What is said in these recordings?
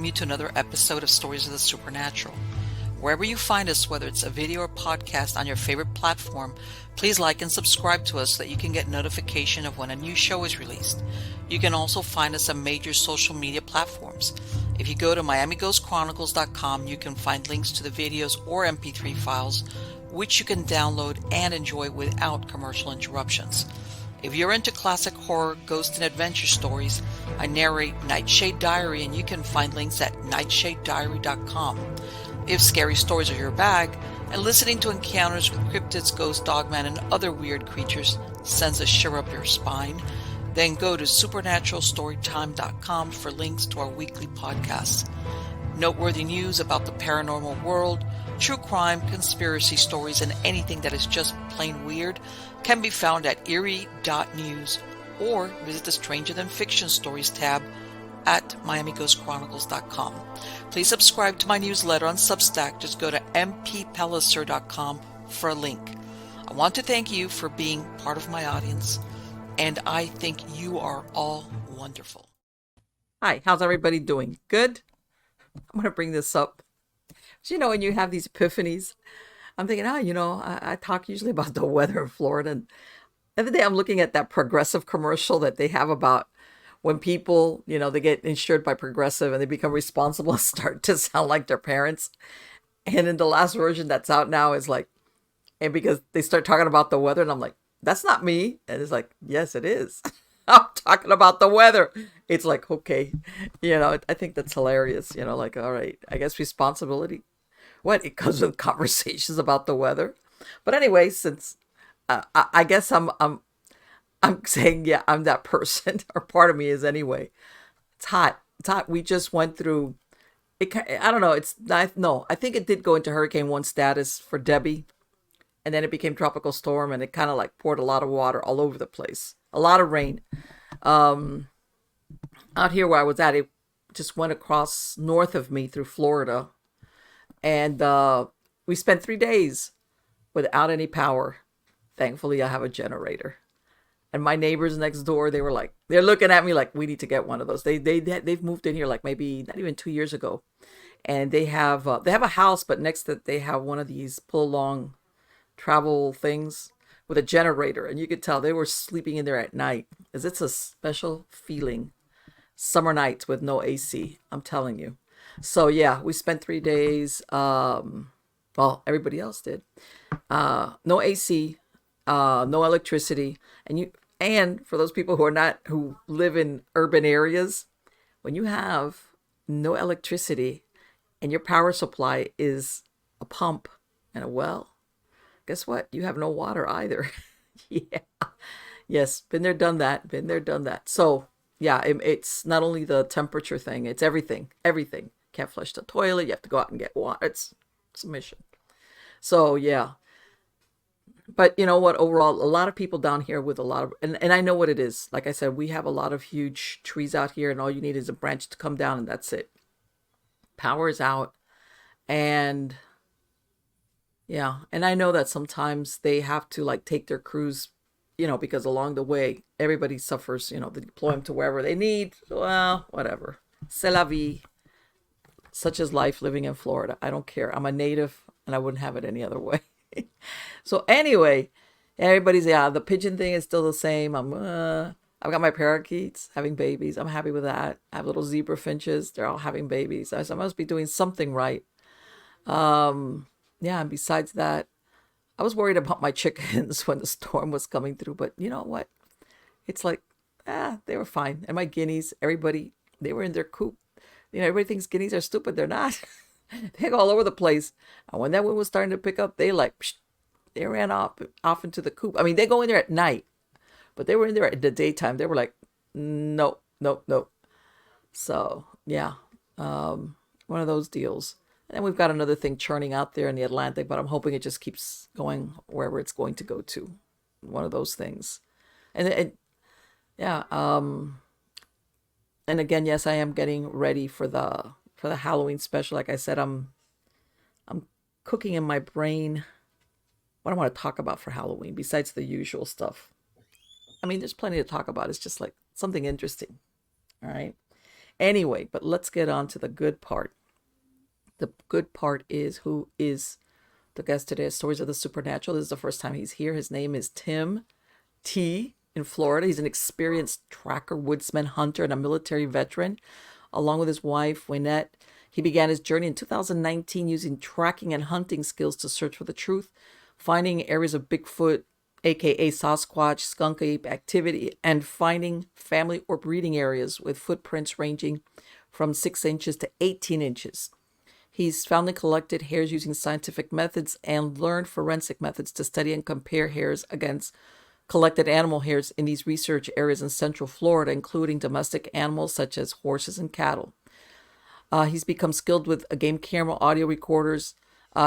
you to another episode of Stories of the Supernatural. Wherever you find us, whether it's a video or podcast on your favorite platform, please like and subscribe to us so that you can get notification of when a new show is released. You can also find us on major social media platforms. If you go to miamighostchronicles.com, you can find links to the videos or MP3 files, which you can download and enjoy without commercial interruptions. If you're into classic horror, ghost, and adventure stories, I narrate Nightshade Diary, and you can find links at nightshadediary.com. If scary stories are your bag, and listening to encounters with cryptids, ghosts, dogmen, and other weird creatures sends a shiver up your spine, then go to supernaturalstorytime.com for links to our weekly podcasts. Noteworthy news about the paranormal world, true crime, conspiracy stories, and anything that is just plain weird can be found at eerie.news or visit the Stranger Than Fiction Stories tab at miamighostchronicles.com. Please subscribe to my newsletter on Substack. Just go to mppellicer.com for a link. I want to thank you for being part of my audience, and I think you are all wonderful. Hi, how's everybody doing? Good? I'm going to bring this up. So, when you have these epiphanies, I'm thinking, I talk usually about the weather in Florida. And the other day I'm looking at that Progressive commercial that they have about when people, they get insured by Progressive and they become responsible and start to sound like their parents. And in the last version that's out now is like, and because they start talking about the weather and I'm like, that's not me. And it's like, yes, it is. I'm talking about the weather. It's like, okay, I think that's hilarious. Like, all right, I guess responsibility. What? It comes with conversations about the weather. But anyway, since I guess I'm saying, yeah, I'm that person, or part of me is anyway. It's hot. It's hot. We just went through it. I don't know. I think it did go into Hurricane 1 status for Debbie. And then it became tropical storm, and it kind of like poured a lot of water all over the place. A lot of rain. Out here where I was at, it just went across north of me through Florida. And we spent 3 days without any power. Thankfully, I have a generator. And my neighbors next door, they're looking at me like, we need to get one of those. They've moved in here like maybe not even 2 years ago. And they have a house, but next to it, they have one of these pull along travel things with a generator, and you could tell they were sleeping in there at night, because it's a special feeling. Summer nights with no AC, I'm telling you. So yeah, we spent 3 days. Well, everybody else did. No AC, no electricity, and for those people who live in urban areas, when you have no electricity and your power supply is a pump and a well, guess what? You have no water either. Yeah. Yes. Been there, done that. So yeah, it's not only the temperature thing, it's everything. Everything. Can't flush the toilet. You have to go out and get water. It's a mission. So yeah. But you know what? Overall, a lot of people down here with a lot of, and I know what it is. Like I said, we have a lot of huge trees out here, and all you need is a branch to come down, and that's it. Power is out. And yeah, and I know that sometimes they have to like take their crews, because along the way, everybody suffers, they deploy them to wherever they need. Well, whatever. C'est la vie. Such is life living in Florida. I don't care. I'm a native and I wouldn't have it any other way. So anyway, the pigeon thing is still the same. I've got my parakeets having babies. I'm happy with that. I have little zebra finches. They're all having babies. I must be doing something right. Yeah, and besides that, I was worried about my chickens when the storm was coming through, but you know what? It's like, they were fine. And my guineas, they were in their coop. Everybody thinks guineas are stupid. They're not. They go all over the place. And when that wind was starting to pick up, they ran off into the coop. I mean, they go in there at night, but they were in there at the daytime. They were like, nope. So yeah, one of those deals. And we've got another thing churning out there in the Atlantic, but I'm hoping it just keeps going wherever it's going to go to. One of those things. And yeah, and again, yes, I am getting ready for the Halloween special. Like I said, I'm cooking in my brain what I want to talk about for Halloween besides the usual stuff. I mean, there's plenty to talk about. It's just like something interesting. All right. Anyway, but let's get on to the good part. The good part is who is the guest today at Stories of the Supernatural. This is the first time he's here. His name is Tim T in Florida. He's an experienced tracker, woodsman, hunter, and a military veteran. Along with his wife, Wynette, he began his journey in 2019 using tracking and hunting skills to search for the truth, finding areas of Bigfoot, aka Sasquatch, skunk ape activity, and finding family or breeding areas with footprints ranging from 6 inches to 18 inches. He's found and collected hairs using scientific methods and learned forensic methods to study and compare hairs against collected animal hairs in these research areas in Central Florida, including domestic animals such as horses and cattle. He's become skilled with a game camera, audio recorders.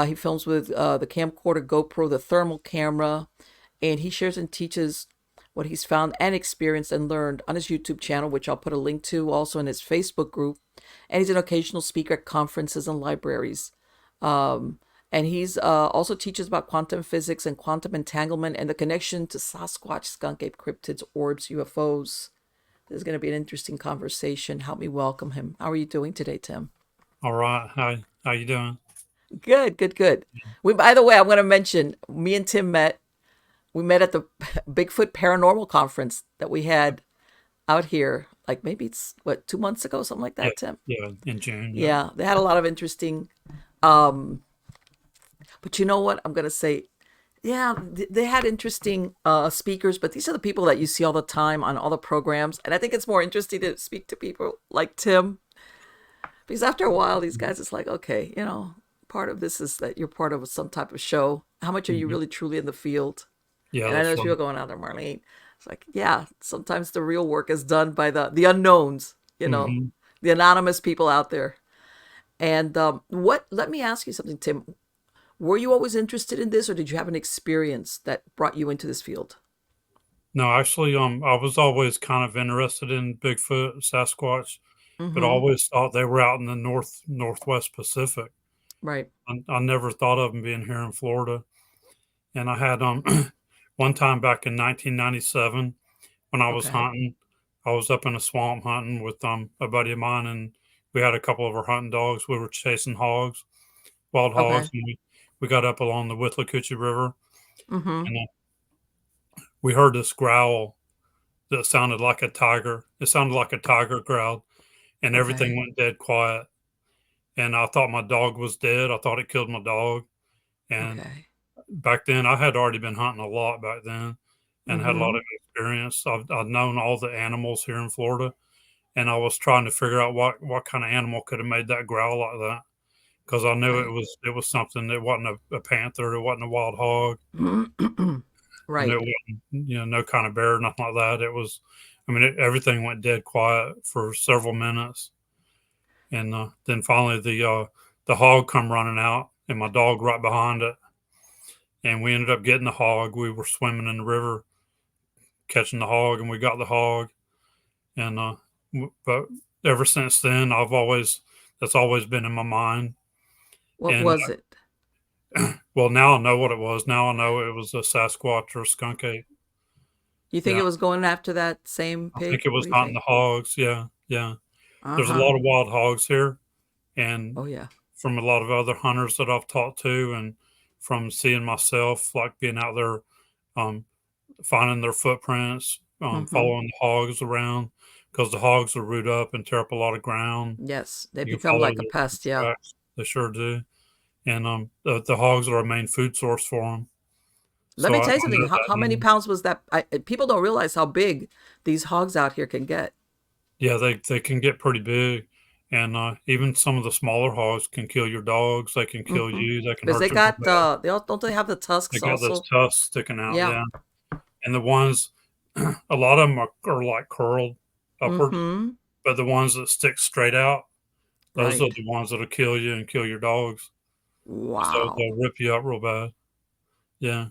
He films with the camcorder, GoPro, the thermal camera, and he shares and teaches what he's found and experienced and learned on his YouTube channel, which I'll put a link to, also in his Facebook group. And he's an occasional speaker at conferences and libraries. And he's also teaches about quantum physics and quantum entanglement and the connection to Sasquatch, skunk ape, cryptids, orbs, UFOs. This is going to be an interesting conversation. Help me welcome him. How are you doing today, Tim? All right. How you doing? Good, good, good. By the way, I'm going to mention, me and Tim met. We met at the Bigfoot Paranormal Conference that we had out here, like maybe it's, 2 months ago, something like that, Tim? Yeah, in June. Yeah, they had a lot of interesting, but you know what? I'm going to say, yeah, they had interesting speakers, but these are the people that you see all the time on all the programs. And I think it's more interesting to speak to people like Tim, because after a while, these guys, it's like, okay, part of this is that you're part of some type of show. How much are you Mhm. really truly in the field? Yeah, And I know that's there's people fun. going out there, Marlene. It's like, yeah, sometimes the real work is done by the unknowns, Hmm. the anonymous people out there. And let me ask you something, Tim. Were you always interested in this, or did you have an experience that brought you into this field? No, actually, I was always kind of interested in Bigfoot, Sasquatch, but I Mm-hmm. always thought they were out in the Northwest Pacific. Right. I never thought of them being here in Florida. And I had one time back in 1997 when I was Okay. hunting. I was up in a swamp hunting with a buddy of mine, and we had a couple of our hunting dogs. We were chasing hogs, wild hogs, Okay. and we got up along the Withlacoochee River, Mm-hmm. and we heard this growl that sounded like a tiger. It sounded like a tiger growled, and everything Okay. went dead quiet. And I thought my dog was dead. I thought it killed my dog. And Okay. back then, I had already been hunting a lot back then, and had a lot Mm-hmm. of experience. I'd known all the animals here in Florida, and I was trying to figure out what kind of animal could have made that growl like that, because I knew Right. it was something that wasn't a panther, it wasn't a wild hog, and it Right. wasn't no kind of bear, nothing like that. It was, I mean, everything went dead quiet for several minutes, and then finally the hog come running out, and my dog right behind it, and we ended up getting the hog. We were swimming in the river catching the hog, and we got the hog, and but ever since then that's always been in my mind. What And was it? well, now I know what it was. Now I know it was a Sasquatch or a skunk ape. You think Yeah, it was going after that same I think pig? it What was do you hunting think? the hogs. Yeah, yeah. There's a Uh-huh. lot of wild hogs here, and Oh yeah. from a lot of other hunters that I've talked to, and from seeing myself, like being out there, um, finding their footprints, Mm-hmm. following the hogs around, because the hogs will root up and tear up a lot of ground. Yes, they You can become follow like a their pest. Yeah. tracks. They sure do. And the hogs are a main food source for them. Let So me I tell you something. know How, that how many now. pounds was that? People don't realize how big these hogs out here can get. Yeah, they can get pretty big, and even some of the smaller hogs can kill your dogs. They can kill Mm-hmm. you. They can Because they hurt you real got bad. they all don't they have the They tusks got those also? tusks sticking out. Yeah. Yeah, and the ones, a lot of them are like curled upward, Mm-hmm. but the ones that stick straight out, those are Right. the ones that'll kill you and kill your dogs. So Wow. they'll rip you up real bad. Yeah,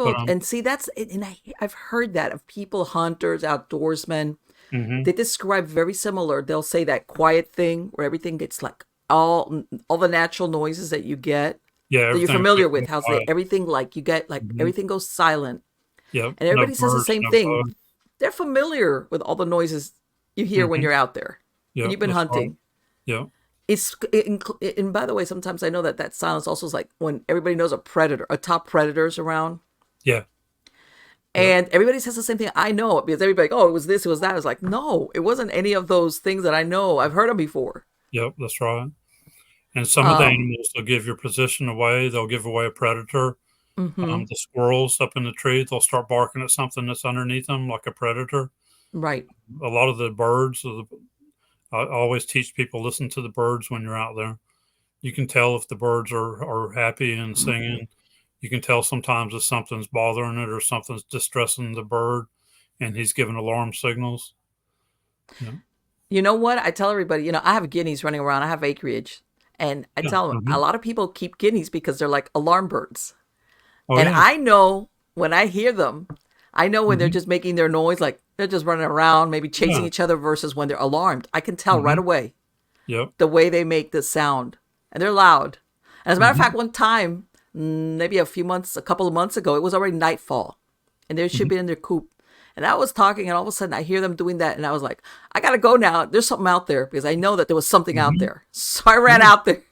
but People and see that's and I've heard that of people, hunters, outdoorsmen. hmm They describe very similar. They'll say that quiet thing where everything gets like all the natural noises that you get yeah, that you're everything familiar gets with. real How's they quiet. everything like you get like Mhm. everything goes silent Yep, and no everybody says the birds, same no thing. bugs. They're familiar with all the noises you hear when Mhm. you're out there. Yeah, and you've been that's right. hunting. Yeah, And by the way, sometimes I know that that sounds also is like when everybody knows a predator, a top predator's around, yeah, yeah, and everybody says the same thing. I know it because everybody, oh, it was this, it was that. It's like, no, it wasn't any of those things that I know. I've heard them before. yep, that's right. And some of the Um, animals will give your position away. They'll give away a predator. mm-hmm, The squirrels up in the tree, they'll start barking at something that's underneath them, like a predator. right. A lot of the birds, I always teach people listen to the birds when you're out there. You can tell if the birds are happy and singing. You can tell sometimes if something's bothering it or something's distressing the bird, and he's giving alarm signals. Yeah, You know what? I tell everybody, I have guineas running around. I have acreage. And I yeah. tell them a Hmm. lot of people keep guineas because they're like alarm birds. Oh And yeah. I know when I hear them, I know when they're Hmm. just making their noise, like they're just running around, maybe chasing Yeah. each other versus when they're alarmed. I can tell right Hmm. away Yep. the way they make the sound. And they're loud. As a matter of Hmm. fact, one time, maybe a couple of months ago, it was already nightfall. And they should Hmm. be in their coop. And I was talking, and all of a sudden I hear them doing that. And I was like, I got to go now. There's something out there because I know that there was something out Hmm. there. So I ran Yeah. out there.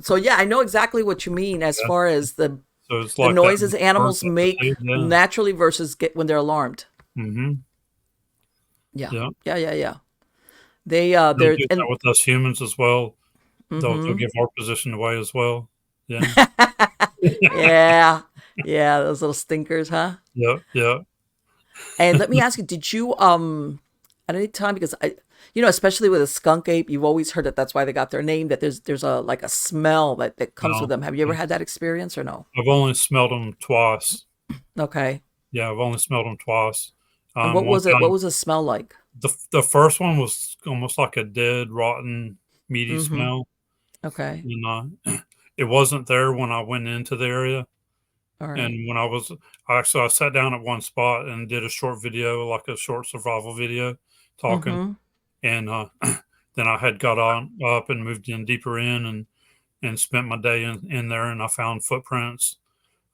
So yeah, I know exactly what you mean as Yeah. far as So it's the like that noises with the birds animals like the make sea. Yeah. naturally versus when they're alarmed. Hmm. Yeah, Yeah. yeah, yeah, yeah. They'll They're do that and with us humans as well. They'll mm-hmm. give our position away as well. Yeah. Yeah, yeah, those little stinkers, huh? Yeah. Yeah. And let me ask you, did you at any time because especially with a skunk ape, you've always heard that that's why they got their name. That there's a like a smell that comes with No. them. Have you ever had that experience or no? I've only smelled them twice. Okay. Yeah, I've only smelled them twice. And what One was it? What time, was the smell like? the first one was almost like a dead, rotten, meaty Mm-hmm. smell, Okay. and it wasn't there when I went into the area. All right. And when I sat down at one spot and did a short video, like a short survival video, talking, Mm-hmm. and then I had got on up and moved in deeper in and spent my day in there, and I found footprints.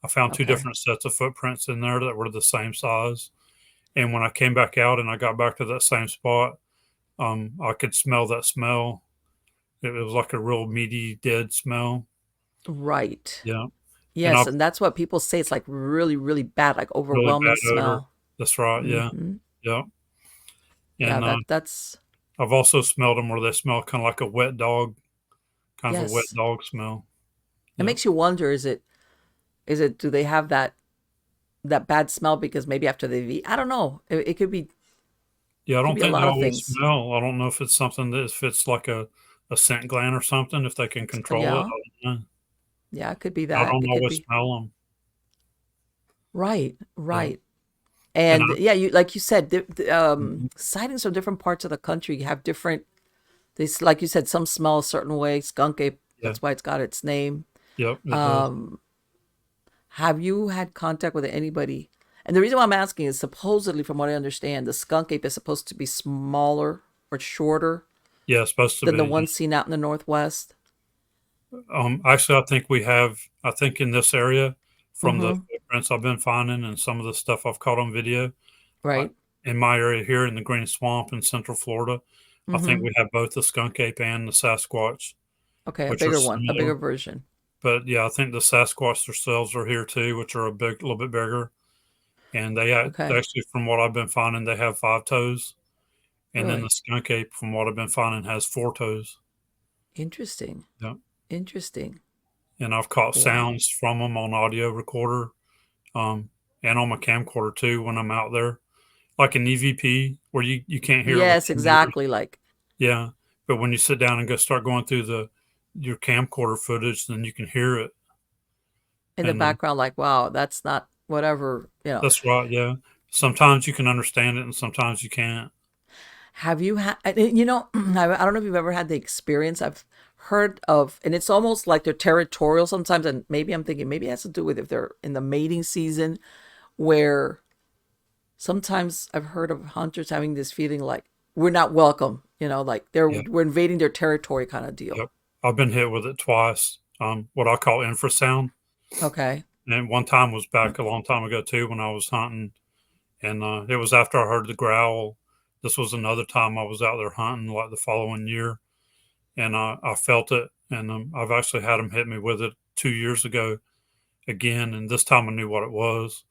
I found two Okay. different sets of footprints in there that were the same size. And when I came back out and I got back to that same spot, I could smell that smell. It was like a real meaty, dead smell. Right. Yeah, and Yes, I've and that's what people say. It's like really, really bad, like really overwhelming bad odor. smell. That's right. Yeah, Mm-hmm. yeah. Yeah, And that's I've also smelled them where they smell kind of like a wet dog, kind of a wet yes. dog smell. It Yeah, makes you wonder, is it do they have that bad smell because maybe after they've eaten? I don't know. It yeah. I could don't be a think they lot of always things. smell. I don't know if it's something that if it's like a scent gland or something. If they can control it, Yeah. I don't know. Yeah, it could be I that. don't It could always be. smell them. Right, Yeah, right. and And yeah, you like you said, mhm. sightings from different parts of the country have different. Like you said, some smell a certain way. Skunk ape. Yeah, That's why it's got its name. yep, it does. Um, have you had contact with anybody? And the reason why I'm asking is supposedly, from what I understand, the skunk ape is supposed to be smaller or shorter Yeah, it's supposed to than the be. one seen out in the Northwest. Actually, I think we have. I think in this area, from the Mm-hmm. footprints I've been finding and some of the stuff I've caught on video, I, Right. in my area here in the Green Swamp in Central Florida, I think Mm-hmm. we have both the skunk ape and the Sasquatch, Okay, a which are bigger one, a similar. bigger version. But yeah, I think the Sasquatch themselves are here too, which are a little bit bigger. And they Okay. actually, from what I've been finding, they have five toes. And then the Really skunk ape, from what I've been finding, has four toes. interesting. Yeah. Interesting. And I've caught Wow. sounds from them on audio recorder, um, and on my camcorder too when I'm out there, like an EVP where you can't hear it with Yes, your neighbors. exactly. Like Yeah, but when you sit down and go start going through the your camcorder footage, then you can hear it. in the And background, like, wow, that's not whatever. that's right. Yeah, sometimes you can understand it, and sometimes you can't. Have you had, I don't know if you've ever had the experience. I've heard of, and it's almost like they're territorial sometimes. And maybe I'm thinking maybe it has to do with if they're in the mating season, where sometimes I've heard of hunters having this feeling like we're not welcome, like Yeah. we're invading their territory kind of deal. Yep. I've been hit with it twice. What I call infrasound, Okay. and one time was back a long time ago too when I was hunting, and it was after I heard the growl This was another time I was out there hunting, like the following year, and I felt it. And I've actually had them hit me with it 2 years ago again, and this time I knew what it was.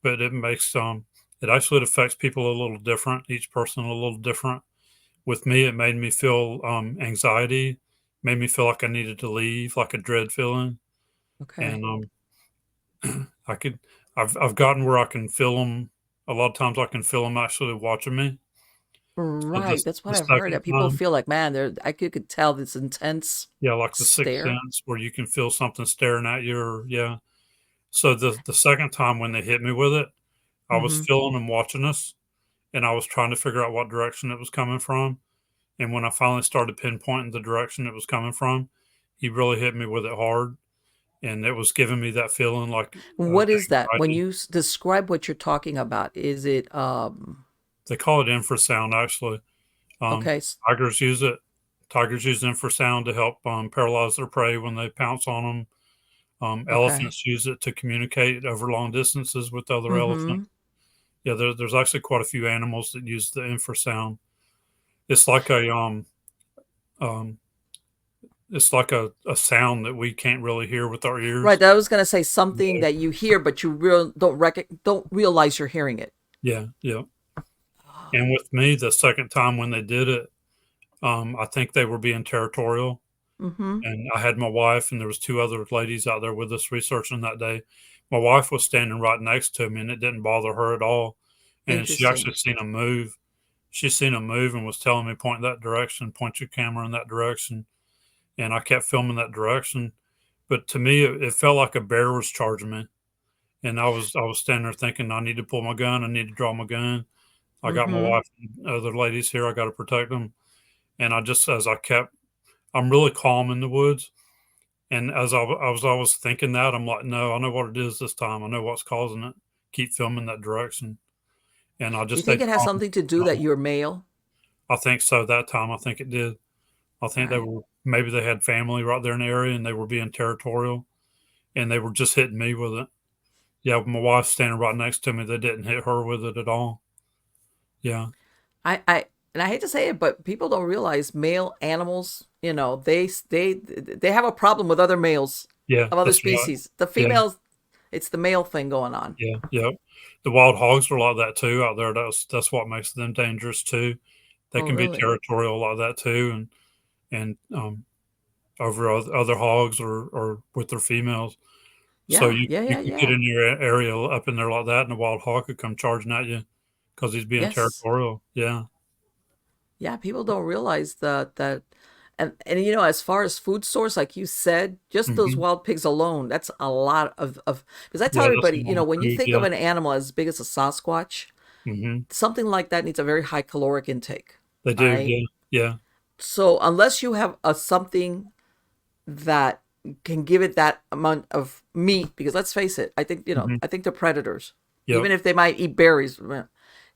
But it makes it actually affects people a little different. Each person a little different. With me, it made me feel anxiety, made me feel like I needed to leave, like a dread feeling, Okay. and I could, I've gotten where I can feel them. A lot of times, I can feel them actually watching me. So Right. That's the what I've heard, second that people time, feel like, man, I could tell this intense yeah, like the sixth stare. sense, where you can feel something staring at you, or yeah. So the second time when they hit me with it, I was Mm-hmm. feeling them watching us, and I was trying to figure out what direction it was coming from. And when I finally started pinpointing the direction it was coming from, he really hit me with it hard, and it was giving me that feeling like What is that? When anxiety. you describe what you're talking about, is it They call it infrasound, actually. Um, okay, tigers use it. Tigers use infrasound to help paralyze their prey when they pounce on them. okay. Elephants use it to communicate over long distances with other Mm-hmm. elephants. Yeah, there's actually quite a few animals that use the infrasound. It's like um, a sound that we can't really hear with our Right. ears. I was gonna say something Yeah, that you hear, but you don't realize you're hearing it. yeah, yeah. And with me, the second time when they did it, I think they were being territorial. Mm-hmm. And I had my wife, and there was two other ladies out there with us researching that day. My wife was standing right next to me, and it didn't bother her at all. And she Interesting. actually seen a move. She seen a move and was telling me, point that direction, point your camera in that direction. And I kept filming that direction. But to me, it felt like a bear was charging me. And I was standing there thinking, I need to pull my gun. I need to draw my gun. I got my Mm-hmm. wife and other ladies here. I got to protect them. And I just, as I kept, I'm really calm in the woods. And as I was thinking that, I'm like, no, I know what it is this time. I know what's causing it. Keep filming that direction. And I Do you just think stayed it has calm. something to do that you're male? I think so that time. I think it did. I think they Right. were, maybe they had family right there in the area and they were being territorial and they were just hitting me with it. Yeah, my wife's standing right next to me. They didn't hit her with it at all. Yeah. I and I hate to say it, but people don't realize male animals, they have a problem with other males Yeah. of other That's right. species. The Yeah. females, it's the male thing going on. Yeah. Yeah. The wild hogs are like that too out there. That's what makes them dangerous too. They Oh, can be really? territorial like that too, and over other hogs or with their females. So Yeah, you yeah, you yeah, could get yeah. in your area up in there like that, and a wild hog could come charging at you because he's being Yes. territorial. Yeah. Yeah, people don't realize that and as far as food source, like you said, just those Mhm. wild pigs alone, that's a lot of because I tell Yeah, that's a everybody, lot of when you food, think of yeah. an animal as big as a Sasquatch, Mhm. something like that needs a very high caloric intake. They All do, right. yeah, yeah. So unless you have a something that can give it that amount of meat, because let's face it, Mhm. I think they're predators. Yep. Even if they might eat berries,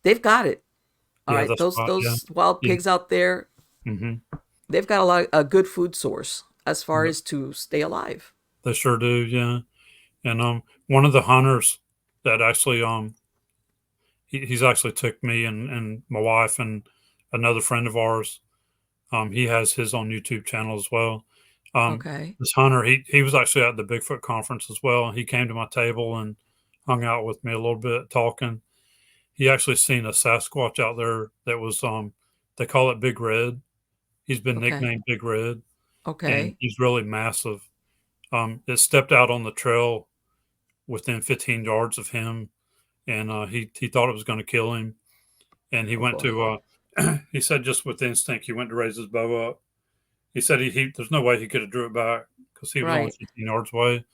they've got it. All Yeah, right. that's Those right, yeah. those wild Yeah. pigs out there, Mhm. they've got a good food source as far Yep. as to stay alive. They sure do, yeah. And, one of the hunters that actually, he's actually took me and my wife and another friend of ours. He has his own YouTube channel as well. Um, Okay. this hunter, he was actually at the Bigfoot conference as well. He came to my table and hung out with me a little bit, talking. He actually seen a Sasquatch out there that was they call it Big Red. He's been Okay. nicknamed Big Red, and Okay. he's really massive. It stepped out on the trail within 15 yards of him, and he thought it was going to kill him, and he Oh went boy. to he said just with instinct he went to raise his bow up. He said he there's no way he could have drew it back because he was only Right. 15 yards away.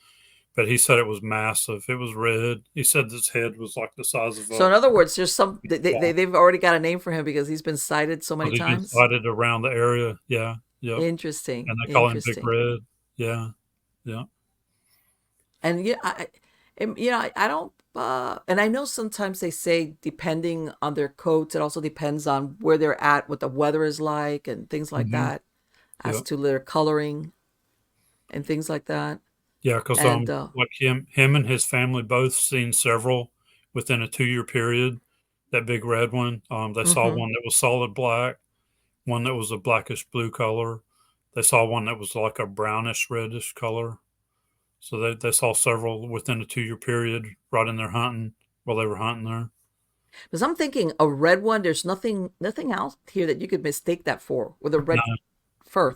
But he said it was massive. It was red. He said his head was like the size of So a in other words, there's some ball they've already got a name for him because he's been cited so many because he's been times. sighted around the area. Yeah, yep. Interesting. And they call him Big Interesting. Red. Yeah, yeah. And yeah, I don't. And I know sometimes they say depending on their coats, it also depends on where they're at, what the weather is like, and things like Hmm. that, as Yeah, to their coloring and things like that. yeah. Because And like him and his family both seen several within a 2 year period. that big red one. They saw Mm-hmm. one that was solid black, one that was a blackish blue color. They saw one that was like a brownish reddish color. So they saw several within a 2 year period right in their hunting while they were hunting there. Because I'm thinking a red one, there's nothing out here that you could mistake that for with a No, red fur.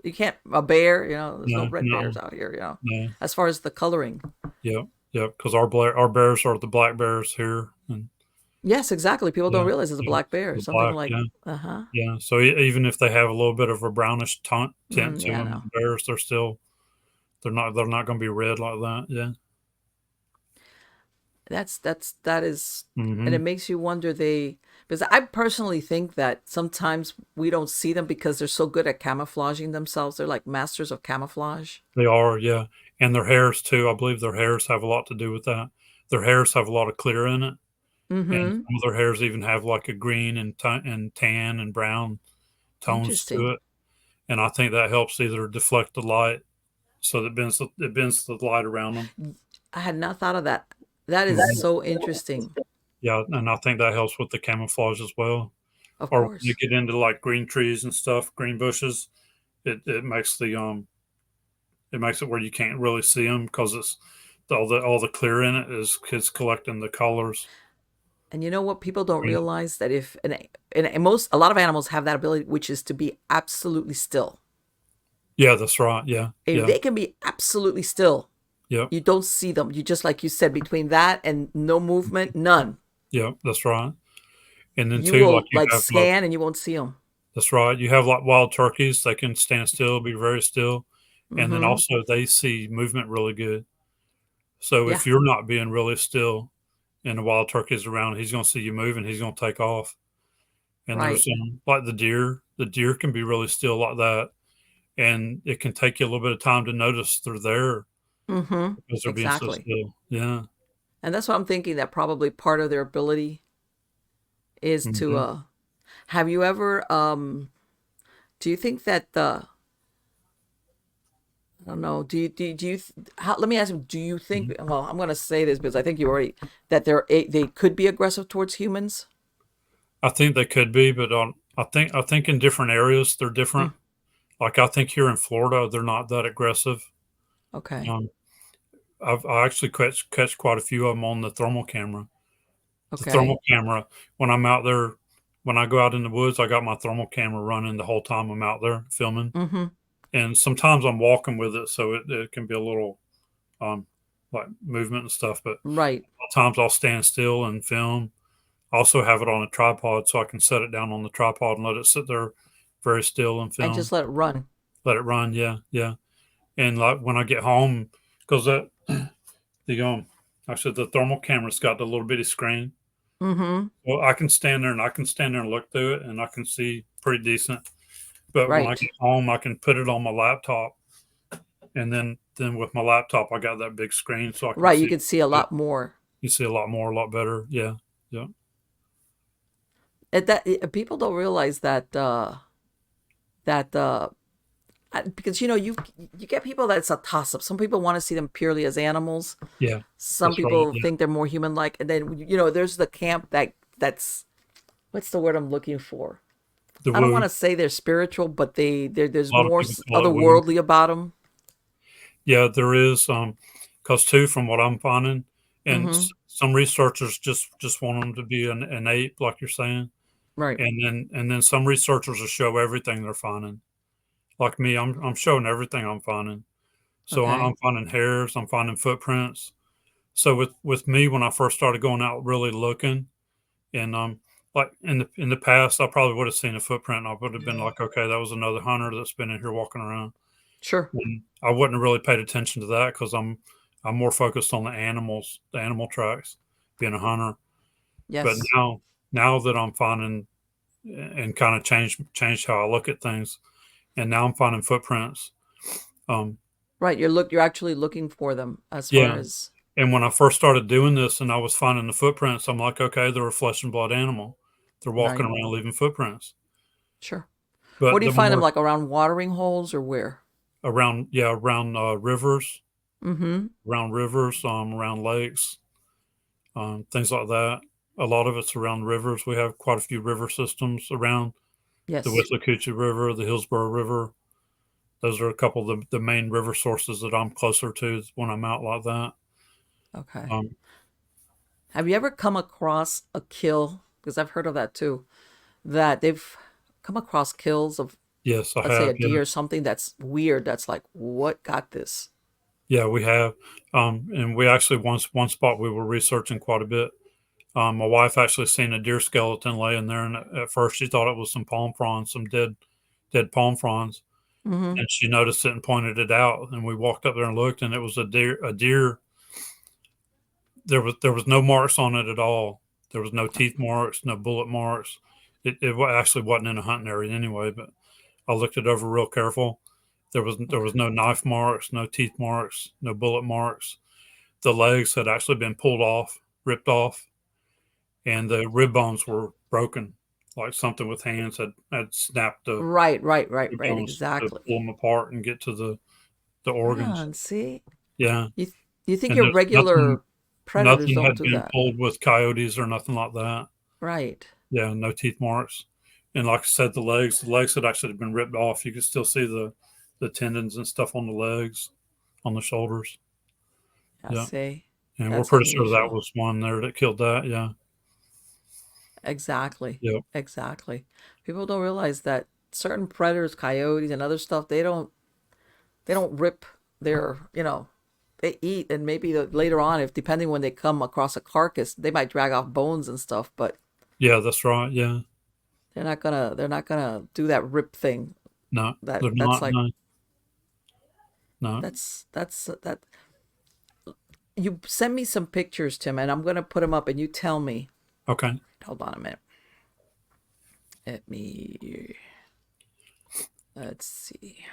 You can't, a bear, there's no no, red no, bears out here, no. as far as the coloring. Yep, yep. Because our bears are the black bears here, and Yes, exactly. People don't yeah, realize it's a yeah, black bear. the Something black, like, yeah, uh-huh. yeah. So even if they have a little bit of a brownish tint to Yeah, them, no. bears, they're not going to be red like that. Yeah. That is, and it Hmm. makes you wonder because I personally think that sometimes we don't see them because they're so good at camouflaging themselves. They're like masters of camouflage. They are, yeah, and their hairs too. I believe their hairs have a lot to do with that. Their hairs have a lot of clear in it, and Mm-hmm. some of their hairs even have like a green and tan and brown tones to Interesting. it. And I think that helps either deflect the light so that it bends the light around them. I had not thought of that. That is Mhm. so interesting. Yeah, and I think that helps with the camouflage as well. Of Or when you course. get into like green trees and stuff, green bushes, it makes it makes it where you can't really see them because it's all the clear in it is kids collecting the colors. And you know what? People don't Green. realize that if and a lot of animals have that ability, which is to be absolutely still. Yeah, that's right. Yeah, If yeah, they can be absolutely still, yeah, you don't see them. You just like you said, between that and no movement, none. yeah, that's right. And then You too, like will you like have like scan and you won't see them. that's right. You have like wild turkeys; they can stand still, be very still, and then Mm-hmm. also they see movement really good. So Yeah. if you're not being really still and the wild turkey's around, he's going to see you moving, he's going to take off. And Right. there's like the deer. The deer can be really still like that, and it can take you a little bit of time to notice they're there Mm-hmm. because they're being so Exactly. still. Yeah. And that's what I'm thinking, that probably part of their ability is to Hmm. have you ever do you think that the I don't know. Let me ask you, do you think, well, I'm going to say this because I think you already, that they could be aggressive towards humans? I think they could be, but I think in different areas they're Mm, different. Like I think here in Florida they're not that aggressive. okay. Um, I actually catch quite a few of them on the thermal camera. The Okay. thermal camera when I'm out there, when I go out in the woods, I got my thermal camera running the whole time I'm out there filming. Mm-hmm. And sometimes I'm walking with it, so it can be a little um, like movement and stuff. But Right. times I'll stand still and film. I also have it on a tripod, so I can set it down on the tripod and let it sit there very still and And film. just let it run. Let it run, yeah, yeah. And like when I get home, because that the actually the thermal camera's got the little bitty screen. Mm-hmm. Well, I can stand there and look through it, and I can see pretty decent. But when I Right. get home, I can put it on my laptop, and then with my laptop, I got that big screen, so I can Right. You see. could see a lot more. You see a lot more, a lot better. Yeah, yeah, People don't realize that because you get people that's a toss up. Some people want to see them purely as animals. yeah. Some That's right. people Yeah, think they're more human like, and then there's the camp that's what's the word I'm looking for? the I don't woo. want to say they're spiritual, but there's A lot of more people call it woo. otherworldly about them. Yeah, there is. Because too, from what I'm finding, and Mm-hmm. some researchers just want them to be an ape, like you're saying, Right. and then some researchers will show everything they're finding. Like me, I'm showing everything I'm finding. So I'm Okay. finding hairs, I'm finding footprints. So with me, when I first started going out really looking, and like in the past, I probably would have seen a footprint. And I would have been like, okay, that was another hunter that's been in here walking around. Sure. And I wouldn't have really paid attention to that because I'm more focused on the animals, the animal tracks, being a hunter. But Yes. now that I'm finding and kind of changed how I look at things, and now I'm finding footprints. Um, Right. You're actually looking for them as far yeah, as and when I first started doing this and I was finding the footprints, I'm like, okay, they're a flesh and blood animal. They're walking right. around leaving footprints. Sure. Where But do you the find them? more Like around watering holes or where? around, yeah, around Mm-hmm. around lakes, things like that. A lot of it's around rivers. We have quite a few river systems around the Yes. Withlacoochee River, the Hillsborough River. Those are a couple of the main river sources that I'm closer to when I'm out like that. Okay. Um, Have you ever come across a kill? Because I've heard of that too. That they've come across kills of, yes, I let's say, have. a Yeah, deer or something that's weird. That's like, what got this? yeah, we have. And we actually one spot we were researching quite a bit. My wife actually seen a deer skeleton laying there, and at first she thought it was some palm fronds, some dead palm fronds, Mm-hmm. and she noticed it and pointed it out. And we walked up there and looked, and it was a deer. A deer. There was no marks on it at all. There was no teeth marks, no bullet marks. Actually wasn't in a hunting area anyway, but I looked it over real careful. There was Okay. no knife marks, no teeth marks, no bullet marks. The legs had actually been pulled off, ripped off, and the rib bones were broken, like something with hands had snapped the Right, right, right, rib right. bones to Exactly. pull them apart and get to the Yeah, organs. and see, Yeah, you you think and your there's nothing regular predators nothing don't had do been that? pulled with coyotes or nothing like that. Right. Yeah, no teeth marks. And like I said, the legs had actually been ripped off. You could still see the tendons and stuff on the legs, on the shoulders. I Yeah. see. And we're That's pretty sure that unusual. was one there that killed that. Yeah. Exactly. Yeah. Exactly. People don't realize that certain predators, coyotes and other stuff, they don't rip their, they eat, and maybe later on, if depending when they come across a carcass, they might drag off bones and stuff, but Yeah, that's right. Yeah. they're not gonna do that rip thing. No, That they're that's not. like No, no. that you send me some pictures, Tim, and I'm gonna put them up and you tell me. Okay. Hold on a minute. Let me let's see.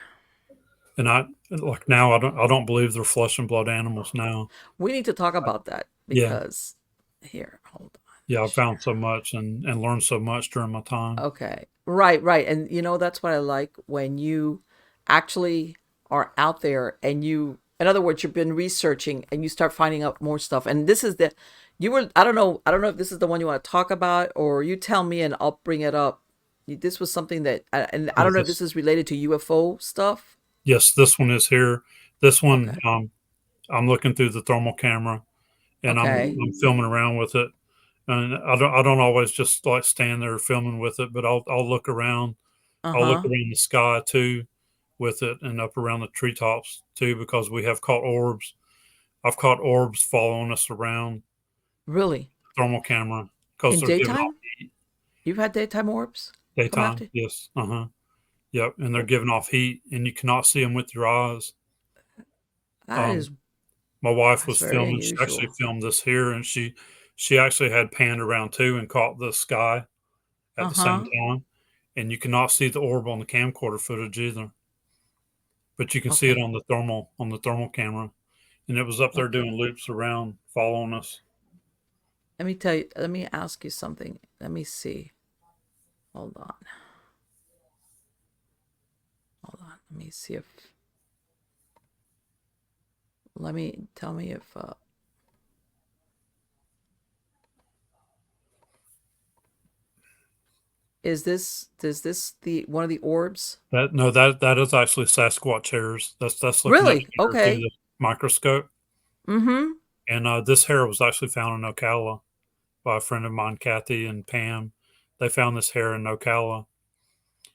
And I like now I don't believe they're flesh and blood animals now. We need to talk about that Yeah. because here, hold on. Let Yeah, me I share. found so much and learned so much during my time. Okay. Right, right. And that's what I like when you actually are out there and in other words, you've been researching and you start finding out more stuff. And this is I don't know if this is the one you want to talk about, or you tell me and I'll bring it up. This was something that, and I Yeah, don't know if this is related to UFO stuff. yes, this one is here. This one, Okay. I'm looking through the thermal camera and Okay. I'm filming around with it. And I don't always just like stand there filming with it, but I'll look around. I'll look Uh-huh. around the sky too with it and up around the treetops too because we have caught orbs. I've caught orbs following us around Really? the thermal camera because In they're giving off daytime? You've had daytime orbs come daytime. after? Yes. Uh-huh. Yep. And they're giving off heat and you cannot see them with your eyes. That Um, is my wife that's was very filming. She actually unusual. filmed this here and she actually had panned around too and caught the sky at the same Uh-huh. time. And you cannot see the orb on the camcorder footage either, but you can see it Okay. on the thermal camera. And it was up there Okay. doing loops around, following us. Let me ask you something. Let me see. Hold on. Hold on. Let me see if let me tell me if is this the one of the orbs? That no, that is actually Sasquatch hairs. That's looking at Really? the hair through Okay. the microscope. Mm-hmm. And this hair was actually found in Ocala by a friend of mine, Kathy and Pam. They found this hair in Ocala.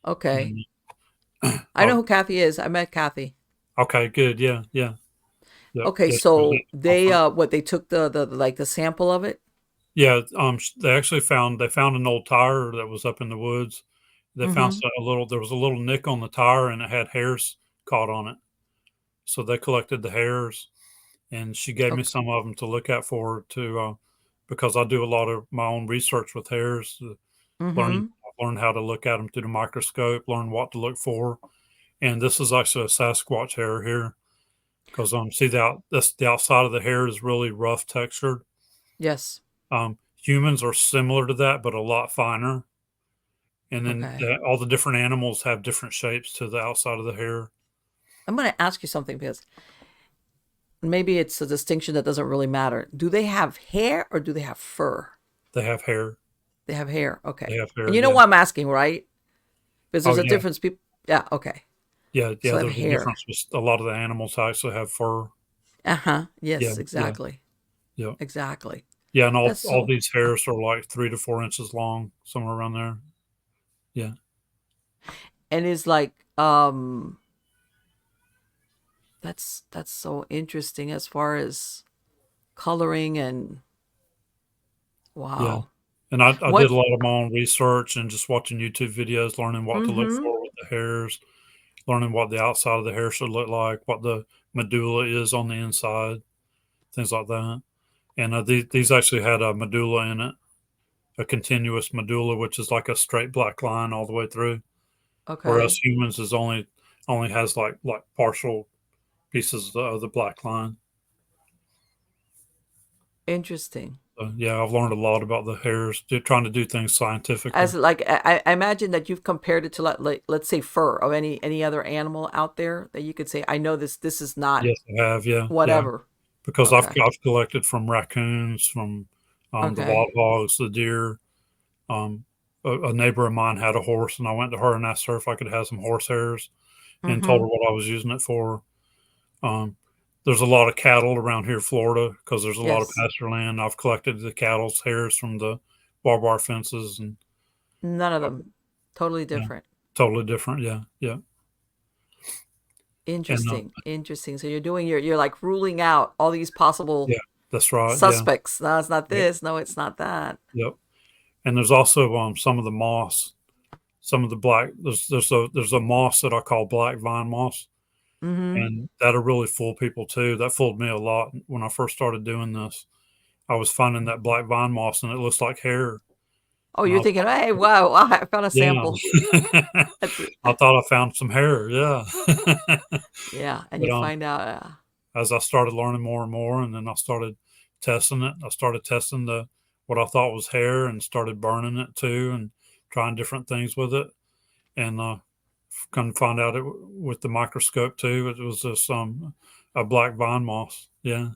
Okay. And I know who Kathy is. I met Kathy. okay, good, yeah, yeah, yep. Okay, Yeah, she was at so the they conference. they took the like the sample of it? Yeah, they found an old tire that was up in the woods. They found Mm-hmm. there was a little nick on the tire and it had hairs caught on it. So they collected the hairs and she gave me Okay. some of them to look at for to because I do a lot of my own research with hairs, learn Mm-hmm. learn how to look at them through the microscope, learn what to look for. And this is actually a Sasquatch hair here because see the outside of the hair is really rough textured. Yes. Humans are similar to that, but a lot finer. And then Okay. all the different animals have different shapes to the outside of the hair. I'm gonna ask you something because maybe it's a distinction that doesn't really matter. Do they have hair or do they have fur? They have hair. They have hair. They Okay. have And hair. you know Yeah. why I'm asking, right? Because Oh there's a yeah. difference. People. Yeah. Okay. Yeah. So Yeah. they have There's a hair. difference. With a lot of the animals actually have fur. Uh-huh. Yeah. Yes. Yeah. Exactly. Yeah. Exactly. Yeah. And That's all so. these hairs are like 3 to 4 inches long, somewhere around there. Yeah. And it's like that's so interesting as far as coloring and Yeah. wow. And I did What? a lot of my own research and just watching YouTube videos, learning what to look Mm-hmm. for with the hairs, learning what the outside of the hair should look like, what the medulla is on the inside, things like that. And these actually had a medulla in it, a continuous medulla, which is like a straight black line all the way through. Whereas Okay. humans is only has like partial pieces of the black line. Interesting. So, yeah, I've learned a lot about the hairs, trying to do things scientifically. As like I imagine that you've compared it to like let's say fur of any other animal out there that you could say I know this is not Yes, I have. Yeah, yeah. whatever. Because Okay. I've collected from raccoons, from the Okay. wild hogs, the deer. Um, a neighbor of mine had a horse, and I went to her and asked her if I could have some horse hairs, and told Mm-hmm. her what I was using it for. Um, there's a lot of cattle around here, Florida, because there's a lot of Yes. pasture land. I've collected the cattle's hairs from the barbed wire fences, and None of them. Totally yeah, different. totally different. Yeah, yeah, and Interesting. Interesting. So you're doing you're like ruling out all these possible yeah, that's right. Yeah, suspects. No, it's not yep, this. No, it's not that. yep. And there's also some of the moss, some of the black. There's a moss that I call black vine moss, Mm-hmm. and that'll really fool people too. That fooled me a lot when I first started doing this. I was finding that black vine moss, and it looks like hair, Oh, and I you're was thinking, like, hey, wow, wow, I found a yeah. sample. That's it. I thought I found some hair, yeah. Yeah, and But you find out. as I started learning more and more, and then I started testing it. I started testing the what I thought was hair, and started burning it too, and trying different things with it. And come to find out it with the microscope too. It was just a black vine moss. Yeah.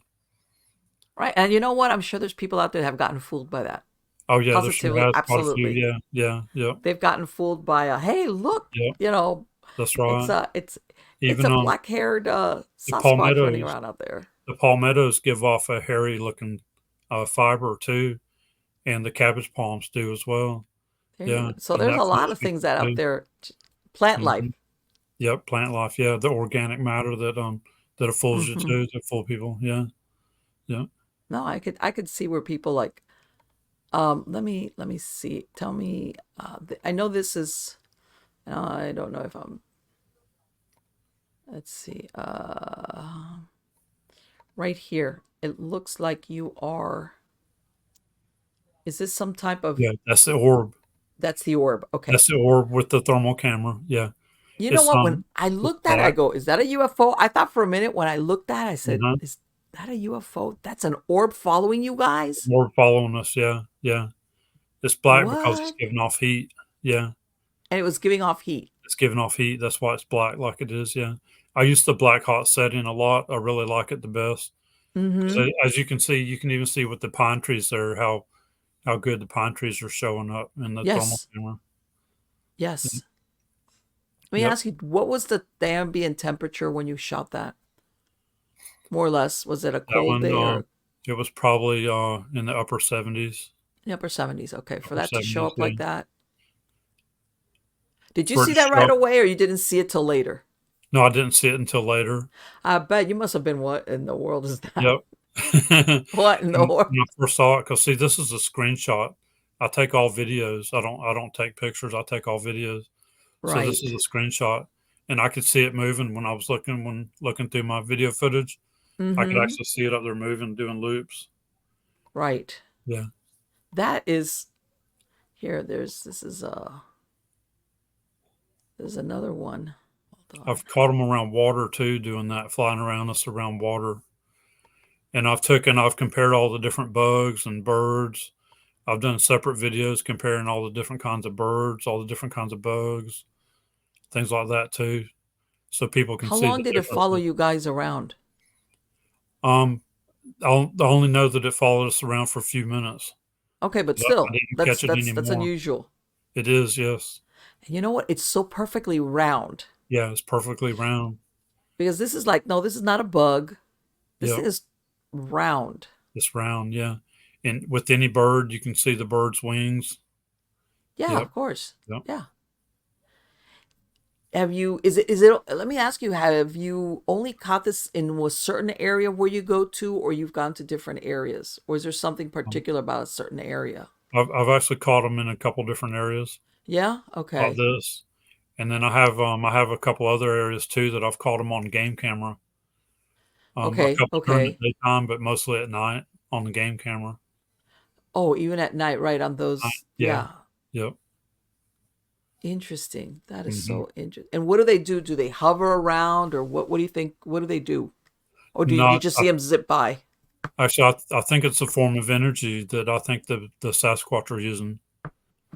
Right. And you know what? I'm sure there's people out there that have gotten fooled by that. Oh yeah, there sure Positively, has quite a few. absolutely. Yeah, yeah, yeah, They've gotten fooled by a hey, look, yeah. you know, That's it's right. a it's it's Even a black-haired the Sasquatch running palmettos, around out there. the palmettos give off a hairy looking fiber too, and the cabbage palms do as well. There you Yeah, go. So and there's that a lot fools of things people that out too. there, plant life. Hmm. Yep, plant life. Yeah, the organic matter that fools you Hmm. too, that fool people. Yeah, yeah. No, I could see where people like let me see. Tell me I know this is I don't know if I'm let's see. Right here. It looks like you are is this some type of Yeah, that's the orb. that's the orb. Okay. That's the orb with the thermal camera. Yeah, You know it's what? When I it's looked at it, I black. go, is that a UFO? I thought for a minute when I looked at it, I said, Uh-huh. is that a UFO? That's an orb following you guys? Orb following us. Yeah, yeah. It's black because it's What? giving off heat. Yeah, And it was giving off heat. it's giving off heat. That's why it's black like it is. Yeah, I use the black hot setting a lot. I really like it the best. Mm-hmm. 'Cause as you can see, you can even see with the pine trees there how good the pine trees are showing up in the thermal Yes. camera. Yes. Let me Yep. ask you, what was the ambient temperature when you shot that? More or less. Was it a That cold one, day or it was probably in the upper 70s. the upper 70s? Okay. For Upper that to show 70s, up yeah. like that. Did you For it see to that show right up. away or you didn't see it till later? No, I didn't see it until later. I bet you must have been, what in the world is that? Yep. What in the world? When I first saw it, because see, this is a screenshot. I take all videos. I don't take pictures. I take all videos. So this is Right. a screenshot, and I could see it moving when looking through my video footage. I could Mm-hmm. actually see it up there moving, doing loops. Right. Yeah. That is here. There's another one. Hold on. I've caught them around water too, doing that, flying around us around water. And I've compared all the different bugs and birds. I've done separate videos comparing all the different kinds of birds, all the different kinds of bugs, things like that too, so people can How see long the did it follow differences. you guys around? Um, I only know that it followed us around for a few minutes. Okay, but I still, didn't that's catch it that's anymore. unusual. It is, yes. And you know what? It's so perfectly round Yeah, it's perfectly round. because this is like, no, this is not a bug. This Yep, thing is round. it's round, yeah. And with any bird, you can see the bird's wings. Yeah, Yep, of course. yep. Yeah. Have you, is it, let me ask you, have you only caught this in a certain area where you go to, or you've gone to different areas? Or is there something Um, particular about a certain area? I've actually caught them in a couple different areas Yeah? like Okay. this. And then I have a couple other areas too that I've caught them on game camera. A Okay. couple during the Okay. daytime, but mostly at night on the game camera. Oh, even at night, right? On those, Yeah. yeah. Yep. Interesting. That is Hmm. so interesting. And what do they do? Do they hover around, or what do you think? What do they do? Or do you Not just see them zip by? actually. I think it's a form of energy that I think the Sasquatch are using.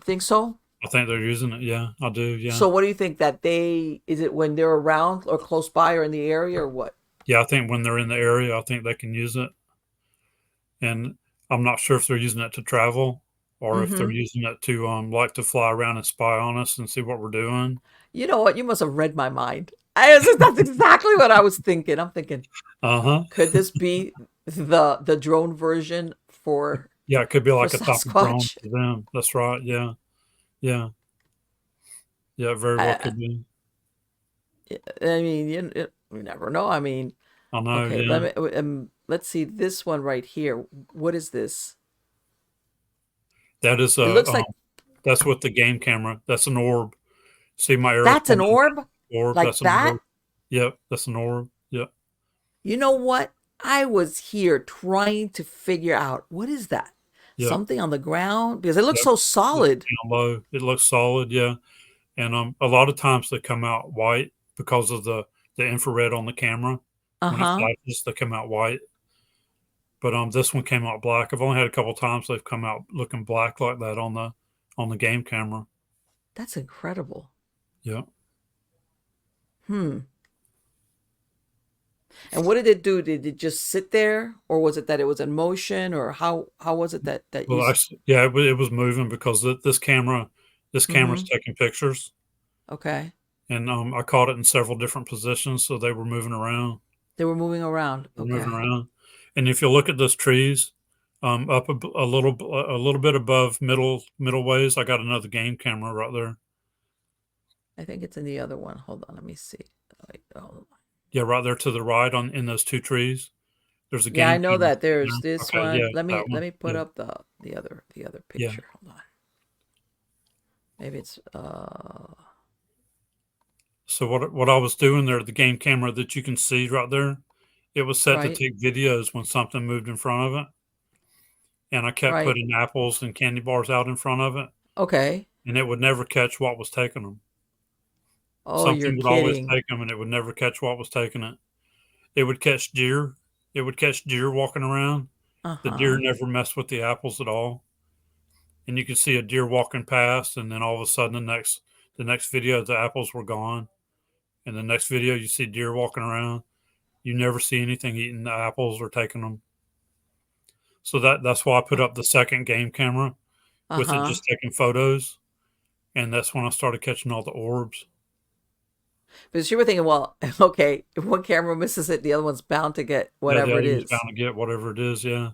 Think so? I think they're using it. Yeah, I do. Yeah. So what do you think that is it when they're around or close by or in the area or what? Yeah, I think when they're in the area, I think they can use it. And I'm not sure if they're using it to travel or if they're Mm-hmm. using it to like to fly around and spy on us and see what we're doing. You know what? You must have read my mind. That's exactly what I was thinking. I'm thinking, Uh-huh. could this be the drone version Yeah, it could be for like a type of drone Sasquatch? for them. That's right. Yeah. Yeah. Yeah, it very well I, could be. I mean, you never know. I mean, I know, okay, yeah. let's see this one right here. What is this? That is It looks like that's with the game camera. That's an orb. See my arrows that's an pointing at orb, the orb? like That's an that. orb. Yep, that's an orb. Yep. You know what? I was here trying to figure out what is that? Yep. Something on the ground because it looks Yep. so It's solid. down low. It looks solid, yeah. And a lot of times they come out white because of the infrared on the camera. When it Uh-huh. flashes, they come out white. But this one came out black. I've only had a couple times they've come out looking black like that on the game camera. That's incredible. Yeah. Hmm. And what did it do? Did it just sit there, or was it that it was in motion, or how was it that you? Well, actually, yeah, it was moving because this camera's Mm-hmm. taking pictures, Okay. and I caught it in several different positions, so they were moving around. They were moving around. They're moving Okay. around, and if you look at those trees, up a little bit above middle ways, I got another game camera right there. I think it's in the other one. Hold on, let me see. Wait, hold on. Yeah, right there to the right on in those two trees. There's a Yeah, I game know camera that there's there. this Okay, one. yeah, that Let one. me put Yeah, up the other yeah. picture. Hold on. Maybe it's So what I was doing there, the game camera that you can see right there, it was set to right, take videos when something moved in front of it, and I kept right. putting apples and candy bars out in front of it, Okay. and it would never catch what was taking them. Oh, you're Something would always kidding. take them, and it would never catch what was taking it. It would catch deer. It would catch deer walking around. The deer Uh-huh. never messed with the apples at all, and you could see a deer walking past, and then all of a sudden the next video the apples were gone, and the next video you see deer walking around. You never see anything eating the apples or taking them. So that's why I put up the second game camera with it Uh-huh. just taking photos, and that's when I started catching all the orbs. Because you were thinking, well, okay, if one camera misses it, the other one's bound to get Yeah, the whatever it other one's bound is. to get whatever it is. Yeah,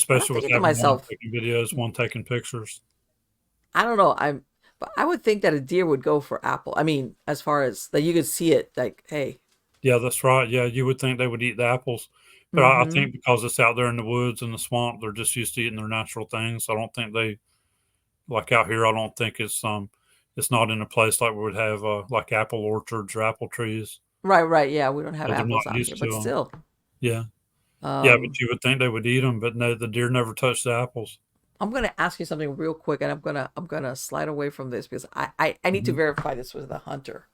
But I'm especially with thinking to having one myself, taking videos, one taking pictures. I don't know. But I would think that a deer would go for apple. I mean, as far as that you could see it, like, hey, Yeah, that's right. Yeah, you would think they would eat the apples, but I mm-hmm. think because it's out there in the woods and the swamp, they're just used to eating their natural things. I don't think they like out here. I don't think it's not in a place like we would have like apple orchards or apple trees. Right, right, yeah, we don't have So they're apples not out here, used to but them. still, Yeah. Yeah, but um, you would think they would eat them, but no, the deer never touched the apples. I'm gonna ask you something real quick, and I'm gonna slide away from this because I need to Mhm, verify this with a hunter.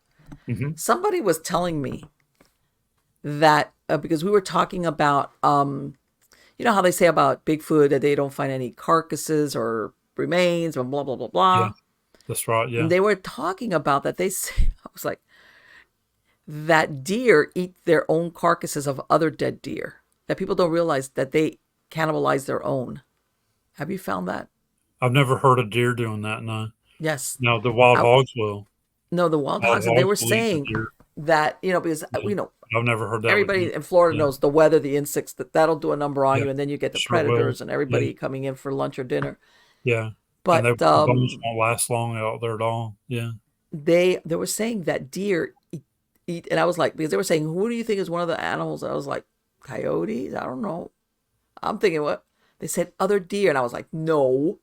mhm. Somebody was telling me that because we were talking about you know how they say about Bigfoot that they don't find any carcasses or remains and blah blah blah Yeah, blah. that's right, And yeah. they were talking about that. They say I was like that deer eat their own carcasses of other dead deer. That people don't realize that they cannibalize their own. Have you found that? I've never heard a deer doing that. No, Yes. no, the wild I, hogs will. no, the wild Wild hogs, and they hogs were will eat the saying deer. that, because, Yeah. I've never heard that with deer. everybody in Florida Yeah, knows the weather, the insects, that'll do a number on yeah, you, and then you get the sure will. predators and Yeah, everybody coming in for lunch or dinner. yeah, and But the bones won't last long out there at all. Yeah, they were saying that deer eat, and I was like, because they were saying, who do you think is one of the animals? And I was like, coyotes? I don't know. I'm thinking, what? They said other deer, and I was like, no,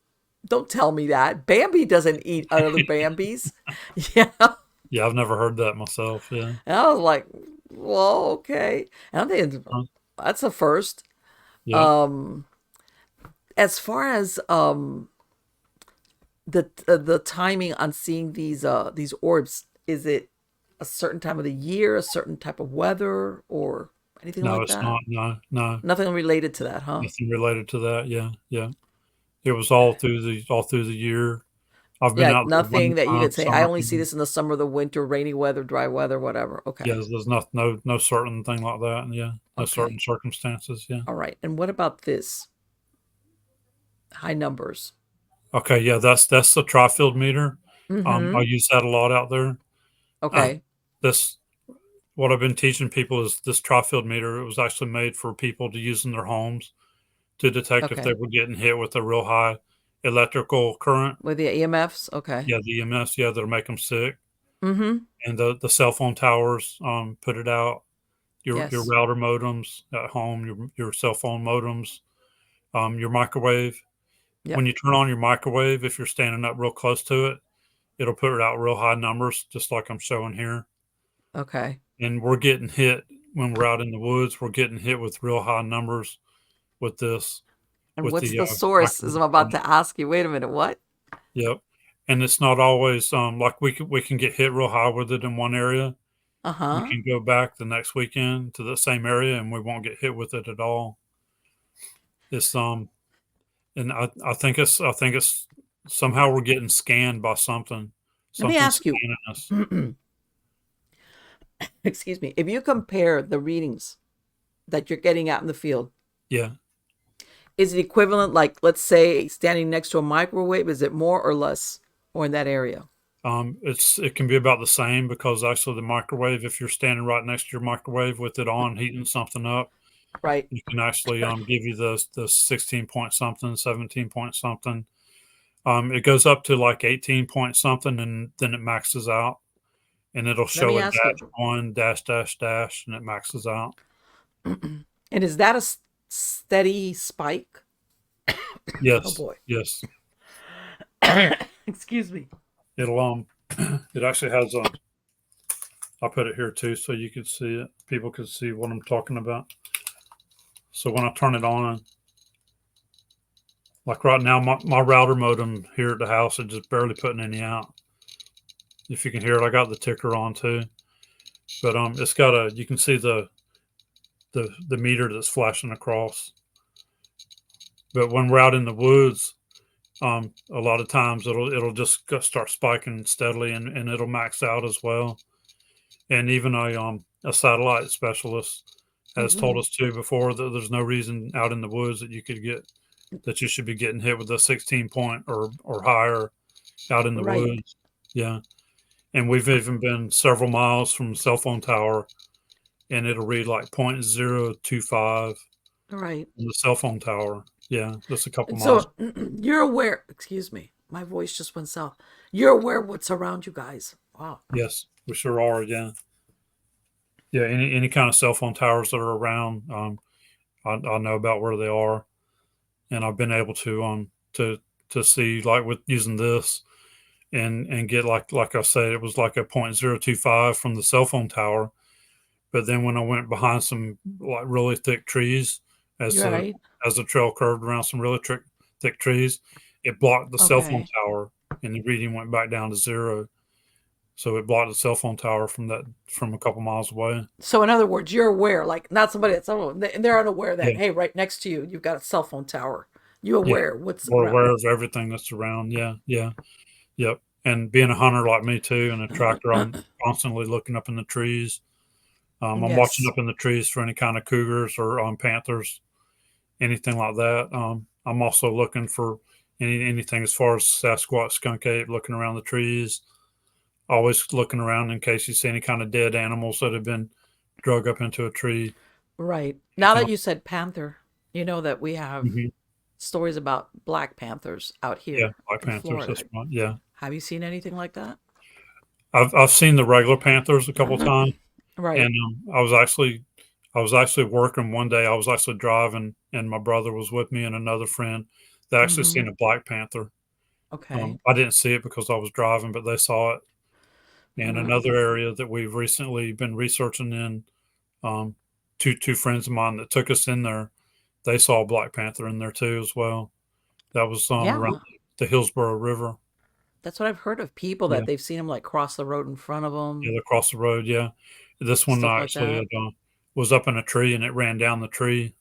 don't tell me that. Bambi doesn't eat other Bambis. Yeah. yeah, I've never heard that myself. Yeah, And I was like, well, okay. And I'm thinking, huh? that's a first. Yeah. Um, as far as the timing on seeing these orbs, is it a certain time of the year, a certain type of weather, or anything No, like it's that? not. No, no, Nothing related to that, huh? nothing related to that. Yeah, yeah. It was all through the year. I've Yeah, been like out there nothing winter that you time, could say, I only see summertime. this in the summer, the winter, rainy weather, dry weather, whatever. Okay. Yeah, there's no certain thing like that. Yeah, no certain Okay. circumstances. Yeah. All right. And what about this? High numbers. Okay. Yeah, that's the tri-field meter. I Mm-hmm. use that a lot out there. Uh, Okay. this what I've been teaching people is this tri-field meter. It was actually made for people to use in their homes to detect if they Okay. were getting hit with a real high electrical current. With the EMFs? Okay. Yeah, the EMS. Yeah, that'll make them sick. Mm-hmm. And the cell phone towers put it out. Your Yes. router modems at home, your cell phone modems, your microwave. When Yep. you turn on your microwave, if you're standing up real close to it, it'll put it out real high numbers, just like I'm showing here. Okay. And we're getting hit when we're out in the woods. We're getting hit with real high numbers with this, And with what's the the source? Is I'm about microwave. to ask you. Wait a minute. What? Yep. And it's not always like we can get hit real high with it in one area. We Uh-huh. can go back the next weekend to the same area and we won't get hit with it at all. It's and I think it's somehow we're getting scanned by something. Let me Something's ask you. scanning us. Excuse me. If you compare the readings that you're getting out in the field, Yeah. is it equivalent, like, let's say, standing next to a microwave? Is it more or less, or in that area? It can be about the same because actually the microwave, if you're standing right next to your microwave with it on, heating something up, Right. you can actually give you the 16 point something, 17 point something. It goes up to like 18 point something, and then it maxes out, and it'll Let show me a ask you. dash one dash dash dash, and it maxes out. And is that a steady spike? Oh Yes, boy. yes. Excuse me. It'll it actually has a. I'll put it here too, so you could see it. People could see what I'm talking about. So when I turn it on, like right now, my router modem here at the house is just barely putting any out. If you can hear it, I got the ticker on too, but it's got a. You can see the meter that's flashing across. But when we're out in the woods, a lot of times it'll just start spiking steadily, and it'll max out as well. And even a satellite specialist has told Mm-hmm. us too before that there's no reason out in the woods that you should be getting hit with a 16 point or higher out in the Right. woods. Yeah, and we've even been several miles from a cell phone tower, and it'll read like 0.025 All right. on the cell phone tower. Yeah, that's a couple And miles. so you're aware. Excuse me. My voice just went south. You're aware of what's around you guys. Wow. Yes, we sure are. Yeah, yeah. Any kind of cell phone towers that are around, I know about where they are, and I've been able to see like with using this and get like I said, it was like a 0.025 from the cell phone tower. But then when I went behind some like really thick trees, as You're the right. as the trail curved around some really thick trees, it blocked the cell phone Okay. tower, and the reading went back down to zero. So it blocked the cell phone tower from a couple miles away. So in other words, you're aware, like not somebody that's they're unaware that, Yeah, hey, right next to you, you've got a cell phone tower. You yeah. aware what's We're around? aware of everything that's around. Yeah, yeah, yep. And being a hunter like me too, and a tracker, I'm constantly looking up in the trees. I'm watching Yes. up in the trees for any kind of cougars or panthers, anything like that. I'm also looking for anything as far as Sasquatch, skunk ape, looking around the trees, always looking around in case you see any kind of dead animals that have been drug up into a tree. Right. Now Um, that you said panther, you know that we have mhm. stories about black panthers out Yeah, here black in panthers. That's Florida. right. Yeah, Have you seen anything like that? I've seen the regular panthers a couple times, Right. and I was actually working one day. I was actually driving, and my brother was with me and another friend. They actually Mm-hmm. seen a black panther. Okay. I didn't see it because I was driving, but they saw it. And another area that we've recently been researching in, um, two friends of mine that took us in there, they saw a black panther in there too as well. That was around Yeah. the Hillsborough River. That's what I've heard of people Yeah, that they've seen them like cross the road in front of yeah, them, across the road. Yeah, this one stuff like actually that. was up in a tree and it ran down the tree.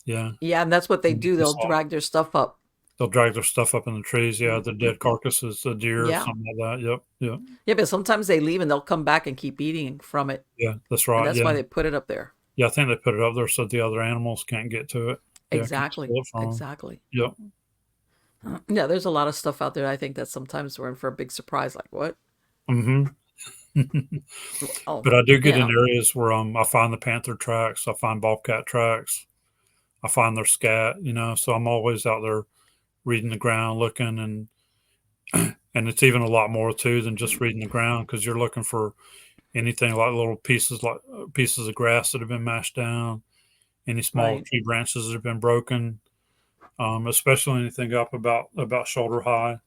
Yeah, Yeah, and that's what they and do. we They'll saw it. drag their stuff up. They'll drag their stuff up in the trees. Yeah, the dead carcasses, the deer, Yeah. something like that. Yep, yep, Yeah, but sometimes they leave and they'll come back and keep eating from it. yeah, that's And right. that's Yeah, why they put it up there. yeah. I think they put it up there so the other animals can't get to it. Yeah, can't Exactly. steal it from them. Exactly. Yep. Yeah, there's a lot of stuff out there. I think that sometimes we're in for a big surprise. Like, what? Hmm. Oh, But I do get in yeah. areas where I find the panther tracks, I find bobcat tracks, I find their scat. So I'm always out there reading the ground, looking, and it's even a lot more too than just reading the ground because you're looking for anything like pieces of grass that have been mashed down, any small Right. tree branches that have been broken, especially anything up about shoulder high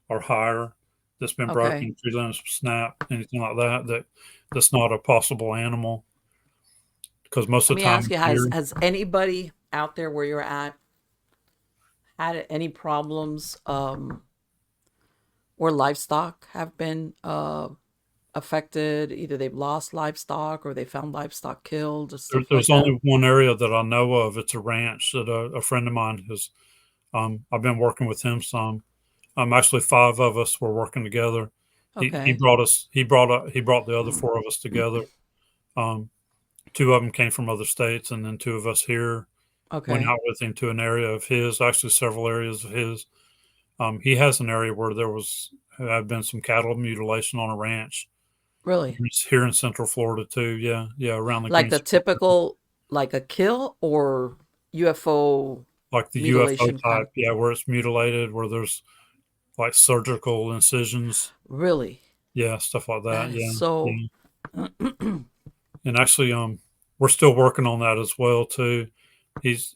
or higher that's been Okay. broken, tree limbs snap, anything like that's not a possible animal. Because most Let of the me time ask in you, has deer, has anybody out there where you're at had any problems where livestock have been affected? Either they've lost livestock or they found livestock killed or stuff there's like that. only one area that I know of. It's a ranch that a friend of mine has. I've been working with him some. Actually, five of us were working together. He Okay. brought us. He brought the other four of us together. Um, Two of them came from other states, and then two of us here went Okay. out with him to an area of his. Actually, several areas of his. He has an area where there was had been some cattle mutilation on a ranch. Really? It's here in Central Florida too. Yeah, yeah, around the Like Green the Swamp, typical, like a kill or UFO like the UFO mutilation kind type. of. Yeah, where it's mutilated, where there's like surgical incisions. Really? Yeah, stuff like That that. is Yeah, so. yeah. And actually, we're still working on that as well too. He's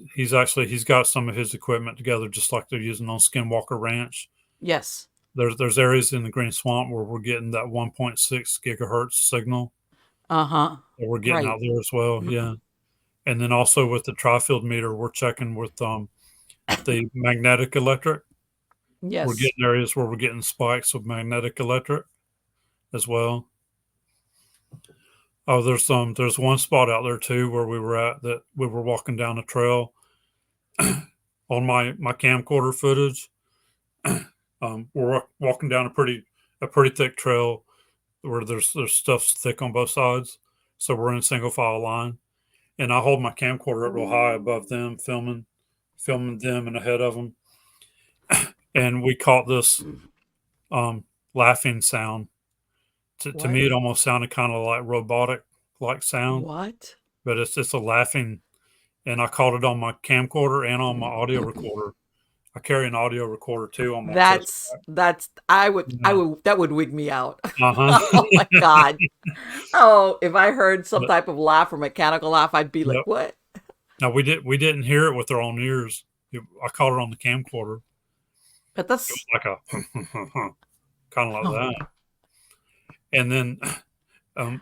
got some of his equipment together, just like they're using on Skinwalker Ranch. Yes. There's areas in the Green Swamp where we're getting that 1.6 gigahertz signal Uh-huh. that we're getting Right. out there as well. Yeah, and then also with the tri-field meter, we're checking with the magnetic electric. We're Yes. getting areas where we're getting spikes of magnetic electric as well. Oh, there's one spot out there too where we were at that we were walking down a trail on my camcorder footage. We're walking down a pretty thick trail where there's stuff thick on both sides, so we're in single file line, and I hold my camcorder up real high above them, filming them and ahead of them, and we caught this laughing sound. To What? me, it almost sounded kind of like robotic like sound, What? but it's a laughing, and I caught it on my camcorder and on my audio recorder. I carry an audio recorder too on my chest. That's I Yeah. would that would wig me out. Uh-huh. Oh my God. Oh, if I heard some But, type of laugh or mechanical laugh, I'd be like, yep. what? No, we didn't hear it with our own ears. I caught it on the camcorder. But It was that's like a kind of like oh, that. And then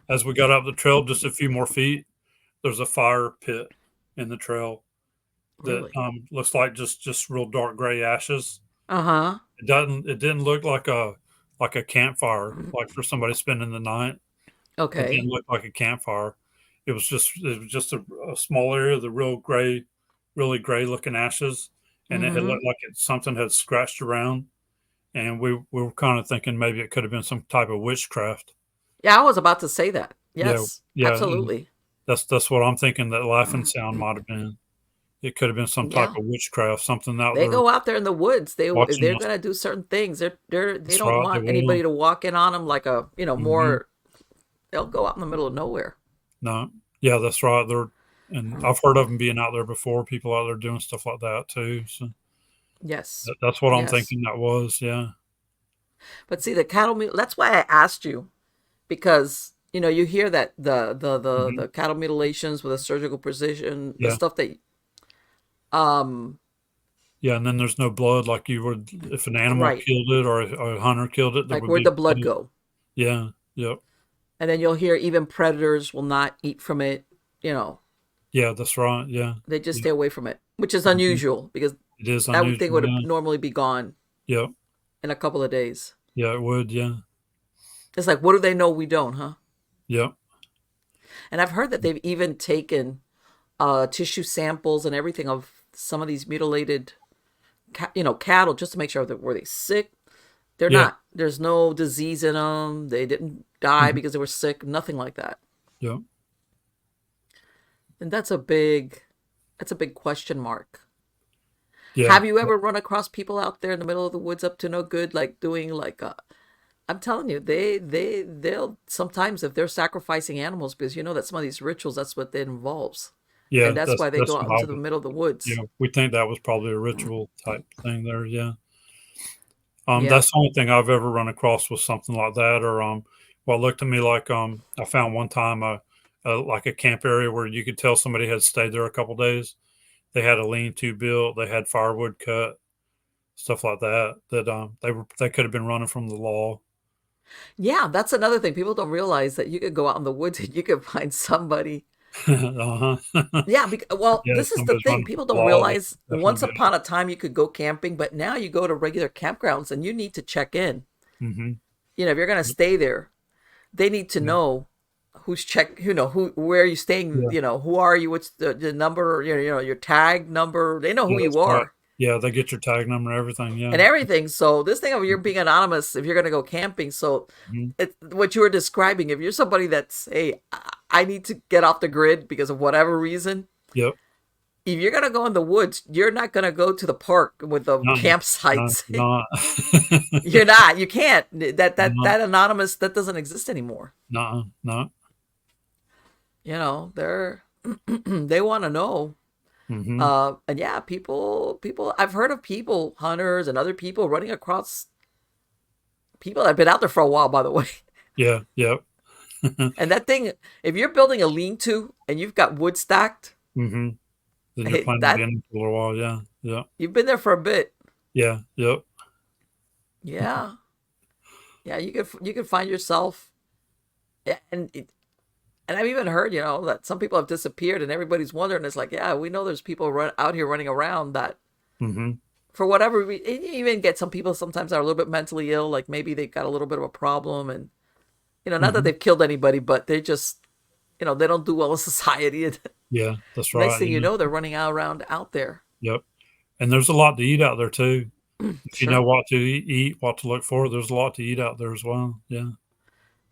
as we got up the trail just a few more feet, there's a fire pit in the trail that really. looks like just real dark gray ashes. Uh-huh. It didn't look like a campfire, like for somebody spending the night. It didn't Okay. look like a campfire. It was just a small area of the real gray, really gray looking ashes, and it had Mm-hmm. looked like something had scratched around. And we were kind of thinking maybe it could have been some type of witchcraft. Yeah, I was about to say that. Yeah, Yes, yeah, and absolutely. that's what I'm thinking that laughing sound might have been. It could have been some type Yeah. of witchcraft, something out They there go out there in the woods. watching They're us. gonna do certain things. They That's don't right, they want will. anybody to walk in on them like a Hmm. more. They'll go out in the middle of nowhere. No, yeah, that's right. And I've heard of them being out there before. People out there doing stuff like that too. So Yes, that's what I'm yes. thinking that was. Yeah. But see, the cattle mutil. That's why I asked you, because you hear that the Hmm. cattle mutilations with a surgical precision, the Yeah. stuff that um Yeah. And then there's no blood like you would if an animal right, killed it or a hunter killed it. There like would where'd be the blood blood. go? Yeah. Yep. And then you'll hear even predators will not eat from it. You know, Yeah. That's right. Yeah. they just Yeah. stay away from it, which is Hmm. unusual because It is that thing unusual. would Yeah. normally be gone Yep. in a couple of days. Yeah. It would. Yeah. It's like, what do they know we don't, huh? Yep. And I've heard that they've even taken tissue samples and everything of some of these mutilated, cattle just to make sure that were they sick. They're Yeah. not. There's no disease in them. They didn't die Mhm. because they were sick. Nothing like that. Yep. And that's a big question mark. Yeah. Have you ever run across people out there in the middle of the woods up to no good, like doing like I'm telling you, they'll sometimes if they're sacrificing animals because that some of these rituals that's what it involves, Yeah. and that's why they That's go out what I into the would. middle of the woods. Yeah. We think that was probably a ritual type thing there. Yeah. Yeah, That's the only thing I've ever run across was something like that, or what looked to me like I found one time like a camp area where you could tell somebody had stayed there a couple days. They had a lean-to built, they had firewood cut, stuff like that. That they could have been running from the law. yeah, that's another thing. People don't realize that you could go out in the woods and you could find somebody. Uh-huh. Yeah, well, Yeah, this is the somebody's thing. running People from the don't law. They realize could definitely once be upon out. a time you could go camping, but now you go to regular campgrounds and you need to check in. Hmm. If you're going to stay there, they need to Yeah. know where are you staying, Yeah. who are you, what's the number, your tag number. They know Yeah, who you that's right. are Yeah, they get your tag number and everything. Yeah. and everything. So this thing of you're being anonymous if you're going to go camping. So Hmm. what you were describing, if you're somebody that's, hey, I need to get off the grid because of whatever reason, Yep. if you're gonna go in the woods, you're not gonna go to the park with the No, no, campsites. not. You're not. You can't. No, That anonymous that doesn't exist anymore. no, no. They're they want to know. Hmm. And yeah, people. I've heard of people, hunters, and other people running across people that have been out there for a while. By the way, Yeah, yep. and that thing, if you're building a lean-to and you've got wood stacked, Hmm. Then you're hey, planning to be that in it for a little while. Yeah, yeah, you've been there for a bit. yeah, yep. Yeah, yeah. You could find yourself, yeah, and I've even heard, that some people have disappeared and everybody's wondering. It's like, yeah, we know there's people out here running around that Hmm. for whatever reason, you even get some people sometimes that are a little bit mentally ill, like maybe they've got a little bit of a problem and, not that Hmm. they've killed anybody, but they just, they don't do well in society. And Yeah, that's next right. thing you Yeah, know, they're running around out there. yep. And there's a lot to eat out there too. If you know Sure. what to eat, what to look for, there's a lot to eat out there as well. Yeah,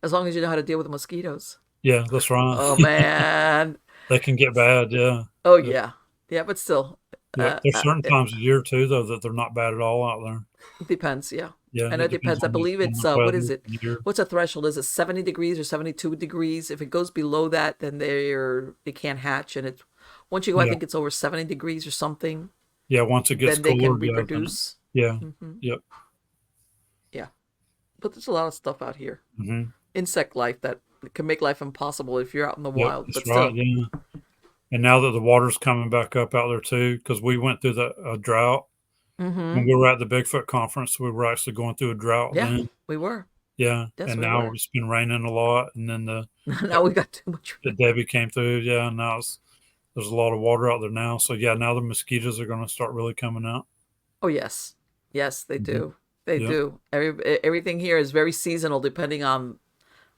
As long as you know how to deal with the mosquitoes. yeah, that's right. Oh, man. They can get bad. Yeah, Oh, yep, yeah. Yeah, but still, yep. There's certain it times of year too, though, that they're not bad at all out there. depends. Yeah. Yeah, And it it depends depends. I believe on it's, the what weather is it? and year. What's a threshold? Is it 70 degrees or 72 degrees? If it goes below that, then they can't hatch. And it's once you go, I Yeah, think it's over 70 degrees or something, yeah. Once it gets then they cooler, can yeah, then reproduce. yeah, Hmm. yep. Yeah. But there's a lot of stuff out here. Hmm. Insect life that can make life impossible if you're out in the Yep, wild. that's But right. still, Yeah. And now that the water's coming back up out there too, because we went through a drought when hmm we were at the Bigfoot conference. We were actually going through a drought yeah, then. we were. Yeah, Yes, and we now were. it's been raining a lot, and then Now we got too much the rain. Debbie came through. Yeah, and now there's a lot of water out there now. So yeah, now the mosquitoes are going to start really coming out. Oh, yes. Yes, they Hmm. do. They Yep. do. Everything here is very seasonal depending on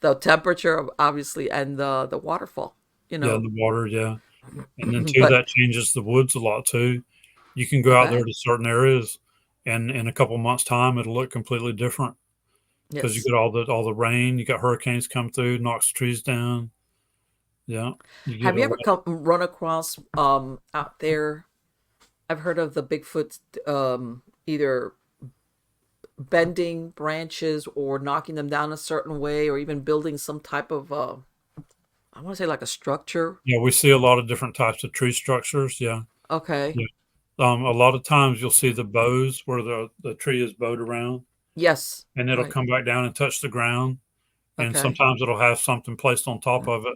the temperature, obviously, and the waterfall, you Yeah, know. the water. Yeah, and then too But that changes the woods a lot too. You can I go out there bet. to certain areas, and in a couple months' time, it'll look completely different because you Yes. get all the rain. You got hurricanes come through, knocks trees down. Yeah, you get Have a you ever lot. run across out there? I've heard of the Bigfoot either bending branches or knocking them down a certain way, or even building some type of I want to say like a structure. Yeah, we see a lot of different types of tree structures. Yeah, Okay. yeah. A lot of times you'll see the bows where the tree is bowed around, Yes. and it'll Right. come back down and touch the ground. And Okay. sometimes it'll have something placed on top of it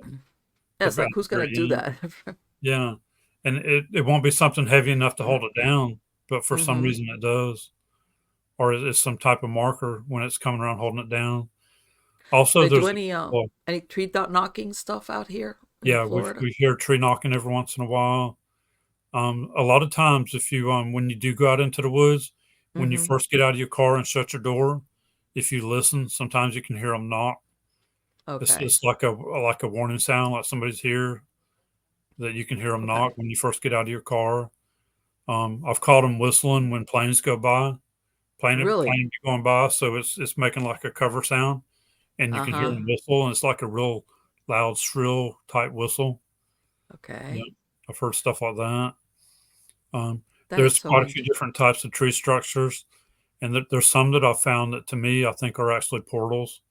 Yeah, at it's the like who's gonna very do end. that? Yeah, and it won't be something heavy enough to hold it down, but for some Mm-hmm. reason it does, or it's some type of marker when it's coming around holding it down. Do Also, they do there's well, any tree knocking stuff out here in yeah, we Florida? we hear tree knocking every once in a while. A lot of times, if you when you do go out into the woods, when you Mm-hmm. first get out of your car and shut your door, if you listen, sometimes you can hear them knock. Okay. It's like a warning sound, like somebody's here. That you can hear them knock Okay. when you first get out of your car. I've caught them whistling when planes go by, Really? plane be going by, so it's making like a cover sound, and you can hear Uh-huh. them whistle, and it's like a real loud, shrill type whistle. Yeah, Okay. I've heard stuff like that. Um, That is there's so quite a few interesting. different types of tree structures, and there's some that I've found that to me I think are actually portals.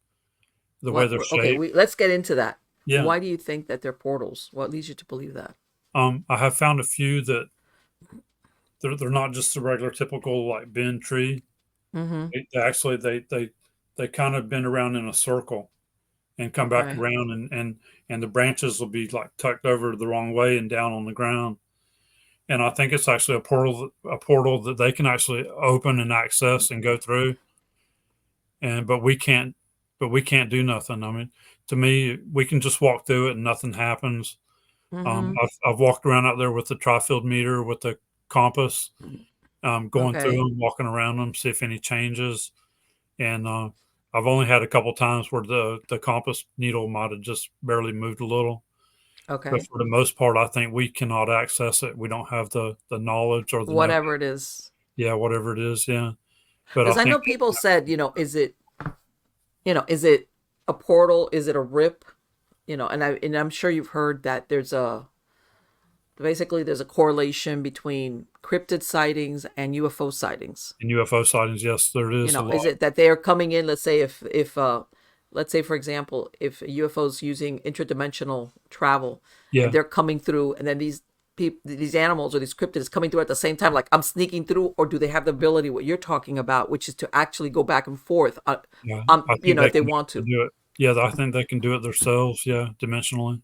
The way they're Okay, shaped. let's get into that. Yeah. Why do you think that they're portals? What leads you to believe that? I have found a few that they're not just a regular typical like bend tree. Mm-hmm. They actually they kind of bend around in a circle and come back Okay. around, and the branches will be like tucked over the wrong way and down on the ground. And I think it's actually a portal that they can actually open and access and go through. And but we can't do nothing. I mean, to me, we can just walk through it and nothing happens. Mm-hmm. I've walked around out there with the tri-field meter with the compass, going through Okay. them, walking around them, see if any changes. And I've only had a couple times where the compass needle might have just barely moved a little, but Okay. for the most part, I think we cannot access it. We don't have the knowledge or the know. Whatever it is. Yeah, whatever it is. Yeah, but I Because I think know people said, is it a portal? Is it a rip? And I'm sure you've heard that there's a correlation between cryptid sightings and UFO sightings. in UFO sightings, yes, there is a Is lot. it that they are coming in, let's say if let's say for example, if a UFO is using interdimensional travel and Yeah, they're coming through and then these animals or these cryptids coming through at the same time, like I'm sneaking through, or do they have the ability, what you're talking about, which is to actually go back and forth, yeah, I think they if they can want actually to. do it. Yeah, I think they can do it themselves. Yeah, dimensionally,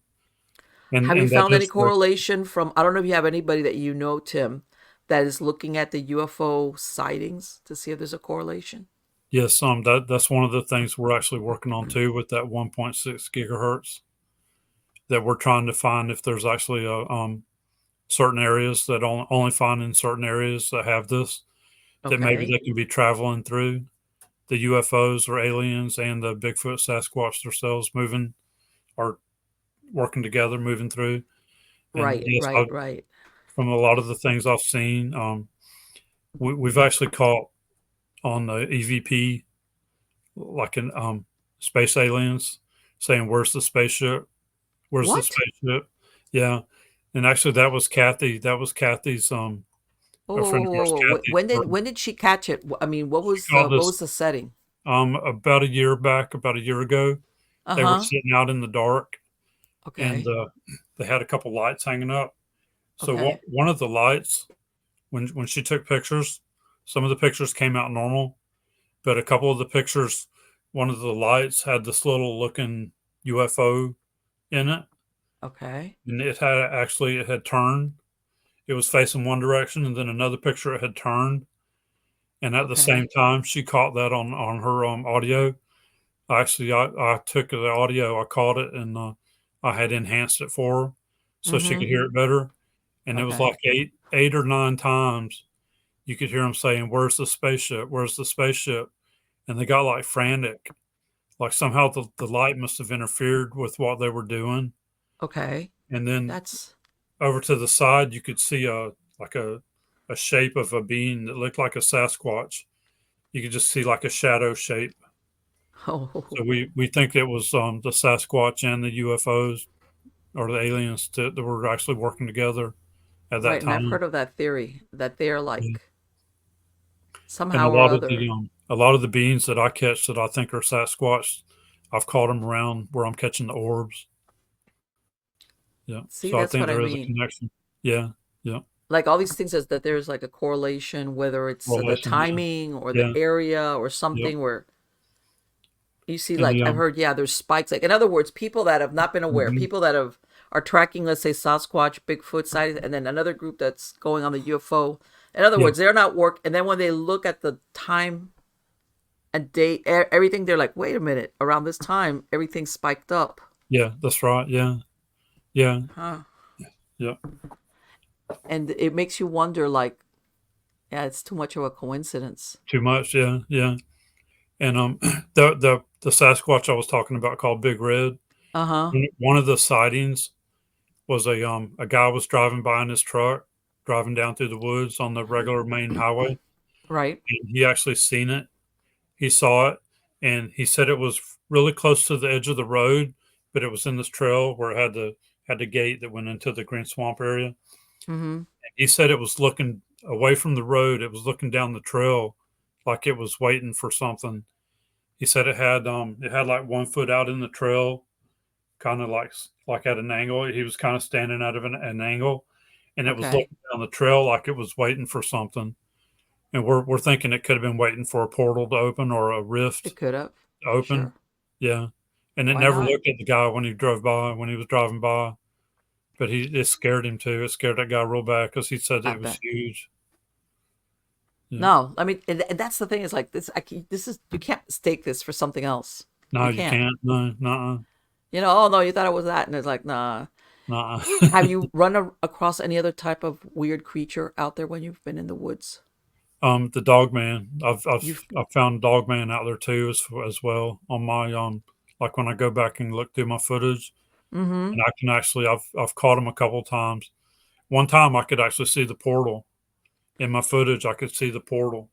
Have you and that found any does work. correlation from, I don't know if you have anybody that you know, Tim, that is looking at the UFO sightings to see if there's a correlation? Yes, that's one of the things we're actually working on too with that 1.6 gigahertz, that we're trying to find if there's actually a certain areas that only find in certain areas that have this, that maybe Okay. they can be traveling through the UFOs or aliens and the Bigfoot Sasquatch themselves moving or working together, moving through. And Right, yes, right, right. from a lot of the things I've seen, we've actually caught on the EVP like an space aliens saying, "Where's the spaceship? Where's the What? spaceship?" Yeah, and actually that was Kathy. That was Kathy's Whoa, a whoa, friend whoa, of whoa, ours, whoa. Kathy's brother. When did she catch it? I mean, She called what us was the setting? about a year back, about a year ago. They were Uh-huh. sitting out in the dark, and Okay. they had a couple lights hanging up. So Okay. one of the lights, when she took pictures, some of the pictures came out normal, but a couple of the pictures, one of the lights had this little looking UFO in it, Okay. and it had turned. It was facing one direction, and then another picture it had turned. And at the same Okay. time, she caught that on her audio. Actually, I took the audio, I caught it, and I had enhanced it for her so she Mm-hmm. could hear it better. And it was Okay. like eight or nine times you could hear them saying, "Where's the spaceship? Where's the spaceship?" And they got like frantic, like somehow the light must have interfered with what they were doing. Okay. And then That's over to the side, you could see like a shape of a being that looked like a Sasquatch. You could just see like a shadow shape. So oh we think it was the Sasquatch and the UFOs or the aliens that were actually working together at that Right, and I've time. heard of that theory that they're Yeah. like And somehow or other. a lot of the beans that I catch that I think are Sasquatch, I've caught them around where I'm catching the orbs. Yeah. See, So I that's think what I there is a mean. connection. Yeah. Yeah. Like all these things is that there's like a correlation, whether it's the Correlation. Yeah. timing or the Yeah. area or Yep. something where you see, And like I've heard, yeah, there's spikes. Like in other words, people that have not been aware, mhm. people that are tracking, let's say Sasquatch, Bigfoot sightings, and then another group that's going on the UFO. In other Yeah. words, they're not work, and then when they look at the time and date, everything, they're like, wait a minute, around this time, everything spiked up. Yeah. That's right. Yeah. Yeah. Huh. Yeah. And it makes you wonder, like, yeah, it's too much of a coincidence. Too much. Yeah. Yeah. And the Sasquatch I was talking about called Big Red. Uh huh. One of the sightings was a guy was driving by in his truck, driving down through the woods on the regular main highway, Right. and he actually seen it. He saw it, and he said it was really close to the edge of the road, but it was in this trail where it had the gate that went into the green swamp area. Mm-hmm. He said it was looking away from the road. It was looking down the trail like it was waiting for something. He said it had like 1 foot out in the trail, kind of like at an angle. He was kind of standing out of an angle, and it was Okay. looking down the trail like it was waiting for something. And we're thinking it could have been waiting for a portal to open or a rift It could have. to open. Sure. Yeah. And it Why never not? looked at the guy when he drove by, when he was driving by. But it scared him too. It scared that guy real bad because he said I it was bet. huge. Yeah. No, I mean, and that's the thing is like this. This is you can't mistake this for something else. No, You you can't. can't. No, no, You know, oh no, you thought it was that, and it's like, nah. no. Have you run across any other type of weird creature out there when you've been in the woods? The dog man. You've, I've found dog man out there too as well on my like when I go back and look through my footage, mm-hmm. and I can actually I've caught him a couple times. One time I could actually see the portal in my footage. I could see the portal,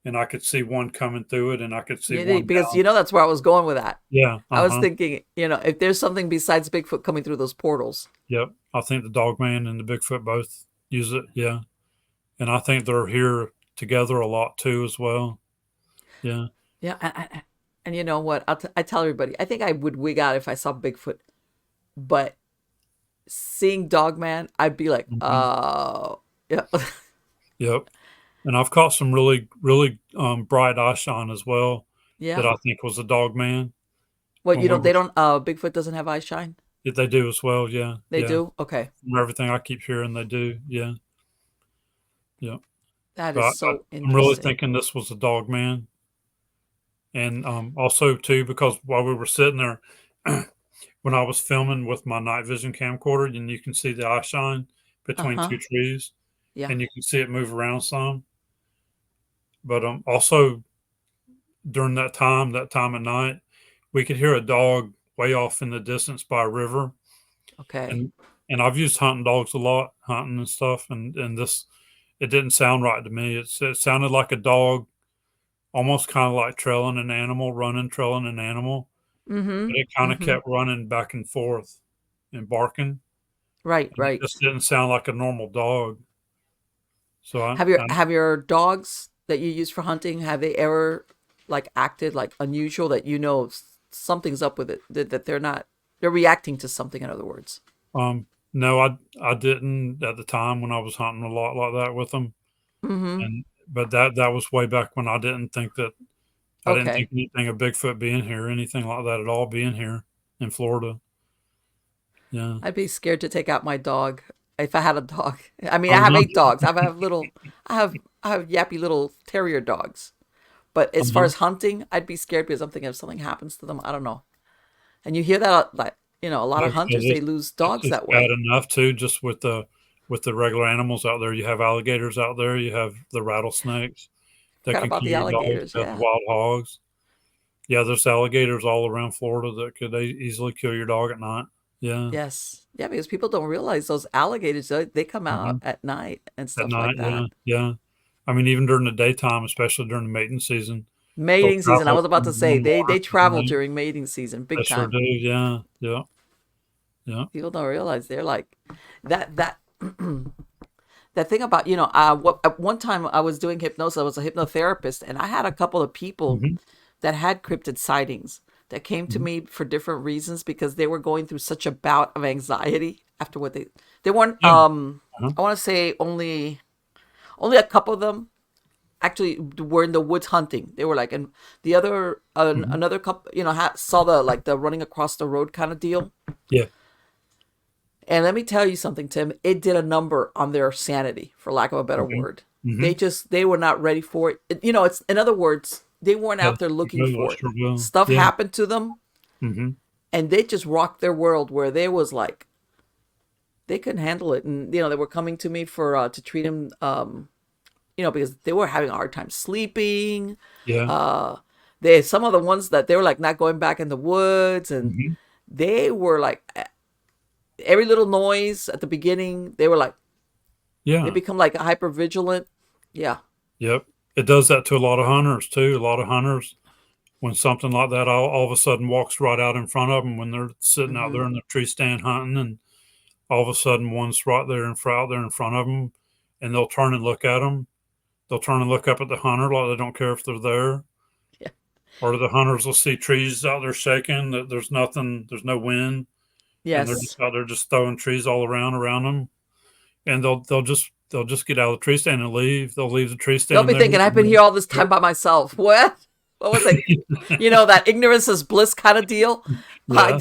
and I could see one coming through it, and I could see one Because down. you know that's where I was going with that. Yeah. I was Uh-huh. thinking, if there's something besides Bigfoot coming through those portals. Yep. I think the dog man and the Bigfoot both use it. Yeah. And I think they're here together a lot too as well. Yeah. Yeah, and you know what? I tell everybody, I think I would wig out if I saw Bigfoot, but seeing Dogman, I'd be like, Hmm. yeah, Yep. And I've caught some really, really bright eye shine as well yeah. that I think was a dog man What when you we don't? were. They don't. Bigfoot doesn't have eye shine. They do as well. Yeah. They Yeah. do. Okay, From everything I keep hearing, they do. Yeah. Yeah. that But is so I'm really interesting. thinking this was a dog man. And also too, because while we were sitting there, when I was filming with my night vision camcorder, and you can see the eye shine Uh between huh. two trees, Yeah. and you can see it move around some. But also during that time at night, we could hear a dog way off in the distance by a river. Okay. And I've used hunting dogs a lot, hunting and stuff, and this it didn't sound right to me. It sounded like a dog, almost kind of like trailing an animal, running, trailing an animal. Mm-hmm. But it kind of Mm-hmm. kept running back and forth and barking. Right. And it Right. just didn't sound like a normal dog. So Have your dogs that you use for hunting, have they ever like acted like unusual that something's up with it, that they're reacting to something, in other words? no, I didn't at the time when I was hunting a lot like that with them. Mm-hmm. And but that was way back when I didn't think Okay. anything of Bigfoot being here, anything like that at all being here in Florida. Yeah. I'd be scared to take out my dog if I had a dog. I mean, I Oh have no. 8 dogs. I have yappy little terrier dogs. But as far Uh-huh. as hunting, I'd be scared because I'm thinking if something happens to them, I don't know. And you hear that like a lot Yeah, of 'cause hunters, they lose dogs it's that bad way. enough too, just with the regular animals out there. You have alligators out there. You have the rattlesnakes that Forgot can about kill the your dogs. alligators. You have the Yeah. wild hogs. Yeah, there's alligators all around Florida that could easily kill your dog at night. Yeah. Yes. Yeah, because people don't realize those alligators, they come out Mhm. at night and At stuff like night, that. yeah, yeah. I mean, even during the daytime, especially during the mating season, they'll Mating season, I travel was about to from say one they water to the travel next. during mating season They big sure time. do. Yeah, yeah, yeah. People don't realize they're like that that thing about, at one time I was doing hypnosis. I was a hypnotherapist, and I had a couple of people Hmm. that had cryptid sightings that came to Hmm. me for different reasons because they were going through such a bout of anxiety after what they weren't, Yeah. Uh-huh. I want to say only a couple of them actually were in the woods hunting. They were like, and the other, Hmm. another couple, saw the running across the road kind of deal. Yeah. And let me tell you something, Tim. It did a number on their sanity, for lack of a better Okay. word. Hmm. They were not ready for it. It's, in other words, they weren't Yeah. out there looking Okay, I for it. sure will. Stuff Yeah. happened to them, Hmm. and they just rocked their world where they was like they couldn't handle it, and they were coming to me for to treat them, because they were having a hard time sleeping. Yeah. Uh, they some of the ones that they were like not going back in the woods, and Hmm. they were like every little noise at the beginning. They were like they Yeah. become like hyper vigilant. Yeah. Yep. It does that to a lot of hunters too. A lot of hunters, when something like that all of a sudden walks right out in front of them when they're sitting out Hmm. there in the tree stand hunting, and all of a sudden one's right there out there in front of them, and they'll turn and look at them. They'll turn and look up at the hunter like they don't care if they're there. Yeah. Or the hunters will see trees out there shaking, that there's nothing, there's no wind, and they're Yes. just out there just throwing trees all around them, and they'll just get out of the tree stand and leave. They'll leave the tree They'll stand be there. thinking, I've been here all this time by myself. What? What was it? That ignorance is bliss kind of deal. Yeah.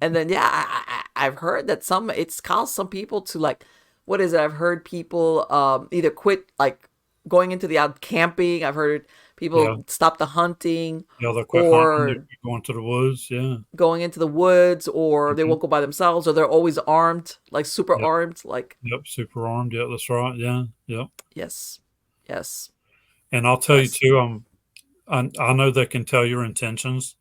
And then, yeah, I've heard that it's caused some people to like, what is it? I've heard people either quit like going into the out camping. I've heard Yeah. people stop the hunting Yeah, they'll quit hunting, they or quit going to the woods. Yeah. going into the woods, or they Mhm. won't go by themselves, or they're always armed, like super Yep. armed. Like, Yep. Super armed. Yeah, that's right. Yeah. Yep. yes, yes, And I'll tell you yes. too, I know they can tell your intentions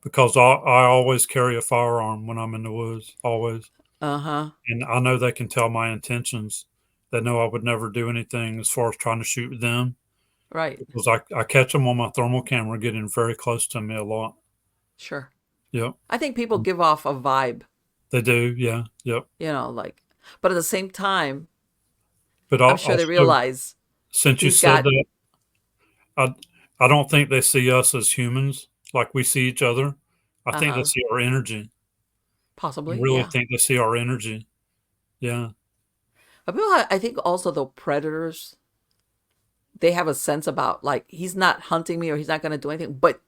because I always carry a firearm when I'm in the woods, always. Uh huh. And I know they can tell my intentions. They know I would never do anything as far as trying to shoot them Right. because I catch them on my thermal camera getting very close to me a lot. Sure. Yep. I think people give off a vibe, They do. Yeah. Yep. like, but at the same time, But I'm sure they also, realize since you he's said got, that, I I don't think they see us as humans like we see each other. I uh think they huh, see our energy. I possibly, really yeah. think they see our energy. Yeah. But people, I think also the predators, they have a sense about like he's not hunting me or he's not going to do anything, but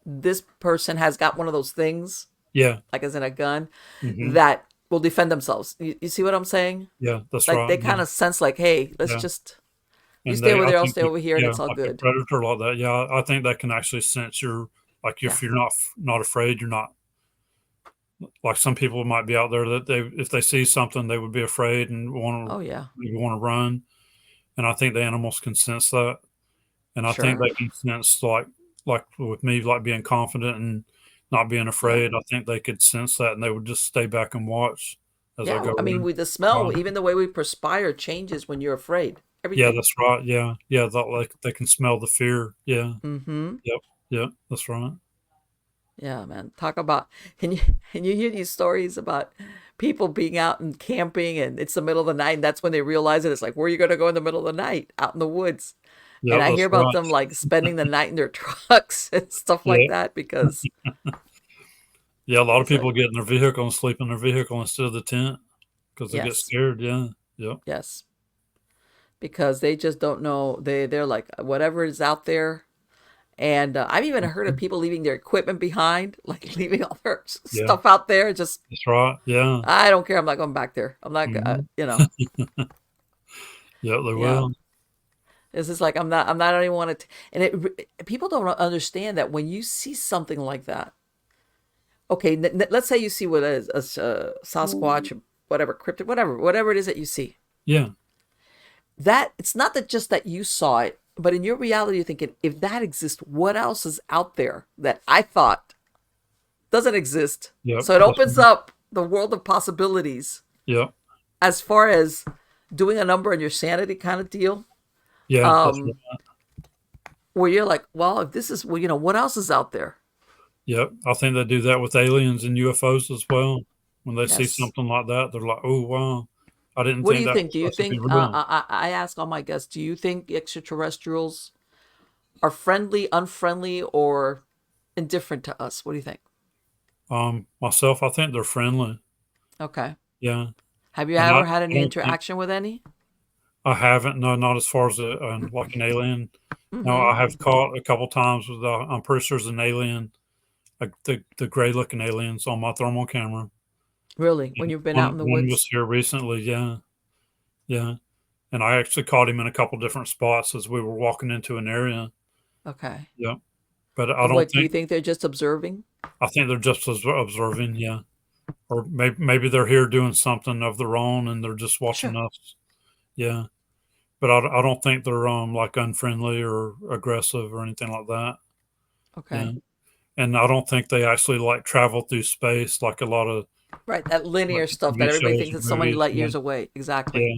this person has got one of those things, Yeah. like as in a gun, Hmm. that will defend themselves. You see what I'm saying? Yeah. That's Like right. they Yeah. kind of sense like, hey, let's Yeah. just you And stay over I there, I'll think stay that, over here, and yeah, it's all like a good. predator like that. Yeah. I think they can actually sense like Yeah. if you're not afraid, you're not like some people might be out there that if they see something, they would be afraid and Oh yeah, want to run. And I think the animals can sense that. And I think sure. they can sense like with me, like being confident and not being Yeah. afraid. I think they could sense that, and they would just stay back and watch as I Yeah. go I mean, around. with the smell, Um, even the way we perspire changes when you're afraid. yeah, Everything. that's right. Yeah, yeah. That like they can smell the fear. Yeah, Mm-hmm. yep, yep. That's right. Yeah, man. Talk about and you and you hear these stories about people being out and camping and it's the middle of the night and that's when they realize it. It's like, where are you gonna go in the middle of the night? Out in the woods. And Yep, I that's hear about right. them like spending the night in their trucks and stuff like Yeah, that because yeah. A lot of it's like, people get in their vehicle and sleep in their vehicle instead of the tent because they get yes, scared. Yeah, yep, yes. Because they just don't know. They're like whatever is out there. And I've even heard of mhm, people leaving their equipment behind, like leaving all their yeah. stuff out there. Just That's right. Yeah. I don't care. I'm not going back there. I'm not. Hmm. Yeah, they Yeah. will. It's just like I'm not. I don't even want to. And people don't understand that when you see something like that. Okay, let's say you see what is a Sasquatch, whatever cryptid, whatever it is that you see. Yeah, That it's not that just that you saw it, but in your reality, you're thinking, if that exists, what else is out there that I thought doesn't exist? yep. So it That's opens right. up the world of possibilities Yep. as far as doing a number on your sanity kind of deal. Yeah, that's Um, right. where you're like, well, if this is, well, what else is out there? Yep. I think they do that with aliens and UFOs as well. When they see Yes. something like that, they're like, "Oh wow!" I didn't What do think you that think? was Do you supposed to be think, real. I ask all my guests, do you think extraterrestrials are friendly, unfriendly, or indifferent to us? What do you think? Myself, I think they're friendly. Okay. Yeah, Have you and ever had I any don't think interaction with any? I haven't. No, not as far as like an alien. No, Mm-hmm. I have caught a couple times with. I'm pretty sure it's an alien, like the gray looking aliens on my thermal camera. Really? When And you've been out one in the one was woods? here recently. Yeah, yeah, and I actually caught him in a couple different spots as we were walking into an area. Okay. Yeah, but I And don't what do you think. think they're just observing? I think they're just observing. Yeah, or maybe they're here doing something of their own and they're just watching Sure. us. Yeah, but I don't think they're like unfriendly or aggressive or anything like that. Yeah, Okay. and I don't think they actually like travel through space like a lot of Right. That like linear stuff that TV everybody shows thinks or it's so many movies. light Yeah, years away. Exactly. yeah,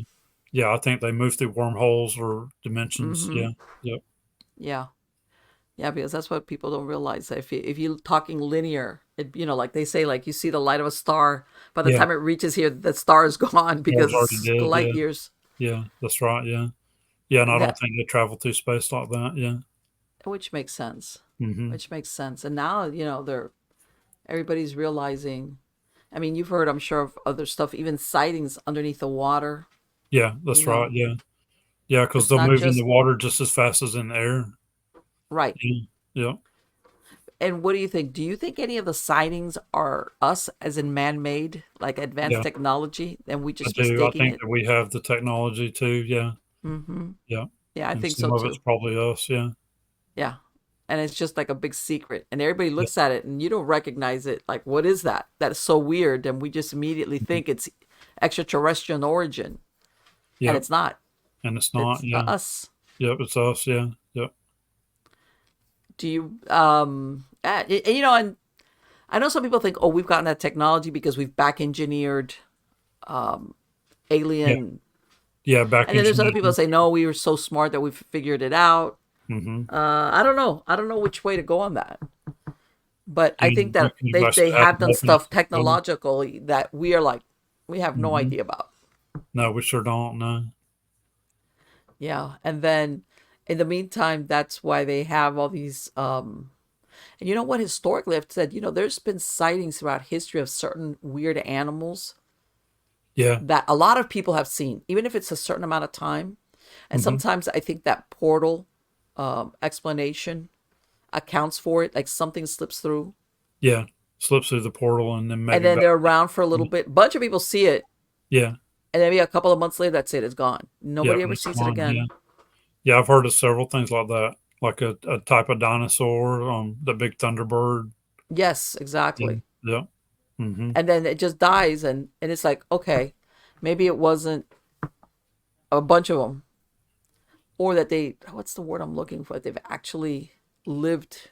yeah. I think they move through wormholes or dimensions. Mm-hmm. Yeah, yep, Yeah. Yeah, because that's what people don't realize. If you're talking linear, like they say, like you see the light of a star, by the yeah. time it reaches here, the star is gone Stars because already it's did. light Yeah, years. yeah. That's right. Yeah, yeah. And I don't That think they travel through space like that. Yeah. which makes sense. Hmm. Which makes sense. And now, they're everybody's realizing. I mean, you've heard, I'm sure, of other stuff, even sightings underneath the water. Yeah, You that's right. know, Yeah. Yeah, because it's they'll not move in the just water just as fast as in the air. right. Yeah, yeah, And what do you think? Do you think any of the sightings are us, as in man-made, like advanced yeah. technology, and we I just do. I mistaking think it? that we have the technology too. Yeah, Mm-hmm. yeah. Yeah, I And think so some of it's too. probably us. Yeah, Yeah. And it's just like a big secret. And everybody yeah, looks at it and you don't recognize it. Like, what is that? That is so weird. And we just immediately mhm, think it's extraterrestrial in origin. And yeah. it's not. And it's not. It's Yeah, us. yep. It's us. Yeah, yep. Do you, and I know some people think, oh, we've gotten that technology because we've back engineered Yeah, alien. yeah. Back And then there's other people that engineering. say, no, we were so smart that we figured it out. Mm-hmm. I don't know. I don't know which way to go on that. But I think And that you've they actually had have them done open up stuff the show. technologically that we are like, we have no Mm-hmm. idea about. No, we sure don't. No. Yeah. And then in the meantime, that's why they have all these and you know what, historically I've said, there's been sightings throughout history of certain weird animals Yeah. that a lot of people have seen, even if it's a certain amount of time. And Mm-hmm. sometimes I think that portal explanation accounts for it, like something slips through. Yeah. Slips through the portal and then And maybe then back. they're around for a little bit. Bunch of people see it, Yeah. and maybe a couple of months later, that's it. It's gone. Yeah. Nobody And ever it's sees it gone. Yeah. again. Yeah. I've heard of several things like that, like a type of dinosaur, the big thunderbird. Yes, Yeah. exactly. Yeah. Mm-hmm. And then it just dies, and it's like, okay, maybe it wasn't a bunch of them, or that they, what's the word I'm looking for? They've actually lived